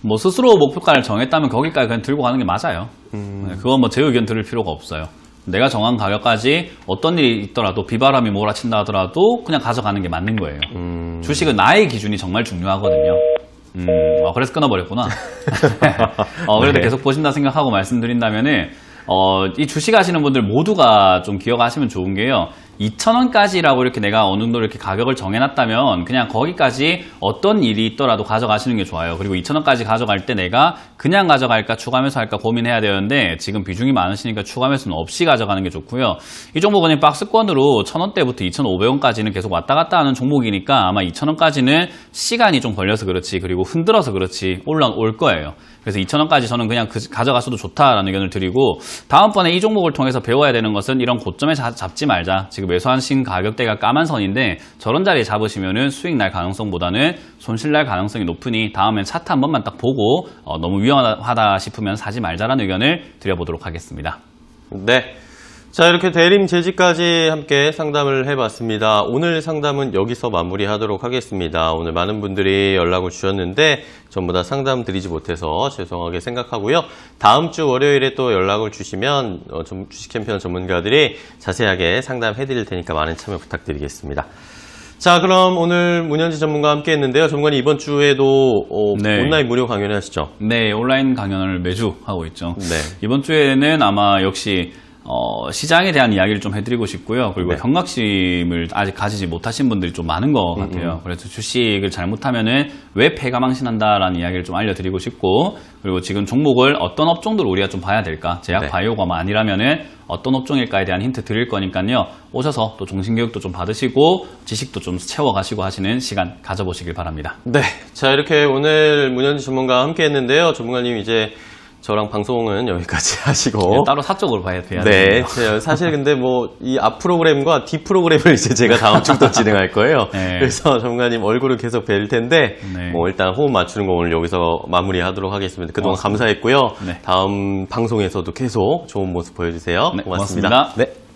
뭐 스스로 목표가를 정했다면 거기까지 그냥 들고 가는 게 맞아요. 네, 그건 뭐 제 의견 들을 필요가 없어요. 내가 정한 가격까지 어떤 일이 있더라도 비바람이 몰아친다 하더라도 그냥 가져가는 게 맞는 거예요. 주식은 나의 기준이 정말 중요하거든요. 그래서 끊어버렸구나. 그래도 네. 계속 보신다 생각하고 말씀드린다면은 이 주식 하시는 분들 모두가 좀 기억하시면 좋은 게요. 2,000원까지라고 이렇게 내가 어느 정도 이렇게 가격을 정해놨다면 그냥 거기까지 어떤 일이 있더라도 가져가시는 게 좋아요. 그리고 2,000원까지 가져갈 때 내가 그냥 가져갈까 추가 매수할까 고민해야 되는데 지금 비중이 많으시니까 추가 매수는 없이 가져가는 게 좋고요. 이 종목은 박스권으로 1,000원대부터 2,500원까지는 계속 왔다 갔다 하는 종목이니까 아마 2,000원까지는 시간이 좀 걸려서 그렇지, 그리고 흔들어서 그렇지 올라올 거예요. 그래서 2,000원까지 저는 그냥 가져가셔도 좋다라는 의견을 드리고, 다음번에 이 종목을 통해서 배워야 되는 것은 이런 고점에 잡지 말자. 지금 매수하신 가격대가 까만 선인데 저런 자리에 잡으시면은 수익 날 가능성보다는 손실 날 가능성이 높으니 다음엔 차트 한 번만 딱 보고 너무 위험하다 싶으면 사지 말자라는 의견을 드려보도록 하겠습니다. 네. 자, 이렇게 대림 재지까지 함께 상담을 해봤습니다. 오늘 상담은 여기서 마무리하도록 하겠습니다. 오늘 많은 분들이 연락을 주셨는데 전부 다 상담 드리지 못해서 죄송하게 생각하고요. 다음 주 월요일에 또 연락을 주시면 주식 챔피언 전문가들이 자세하게 상담해드릴 테니까 많은 참여 부탁드리겠습니다. 자, 그럼 오늘 문현지 전문가와 함께 했는데요. 전문가님 이번 주에도 네. 온라인 무료 강연을 하시죠? 네, 온라인 강연을 매주 하고 있죠. 네. 이번 주에는 아마 역시 시장에 대한 이야기를 좀 해드리고 싶고요. 그리고 네. 경각심을 아직 가지지 못하신 분들이 좀 많은 것 같아요. 그래서 주식을 잘못하면은 왜 패가 망신한다라는 이야기를 좀 알려드리고 싶고, 그리고 지금 종목을 어떤 업종들 우리가 좀 봐야 될까? 제약 네. 바이오가 아니라면은 어떤 업종일까에 대한 힌트 드릴 거니까요. 오셔서 또 종신교육도 좀 받으시고 지식도 좀 채워가시고 하시는 시간 가져보시길 바랍니다. 네. 자, 이렇게 오늘 문현지 전문가와 함께 했는데요. 전문가님 이제 저랑 방송은 여기까지 하시고 따로 사적으로 봐야 돼요. 네, 사실 근데 뭐 이 앞 프로그램과 뒤 프로그램을 이제 제가 다음 주부터 진행할 거예요. 네. 그래서 전문가님 얼굴을 계속 뵐 텐데 네. 뭐 일단 호흡 맞추는 거 오늘 여기서 마무리하도록 하겠습니다. 그동안 감사했고요. 네. 다음 방송에서도 계속 좋은 모습 보여주세요. 네, 고맙습니다. 고맙습니다. 네.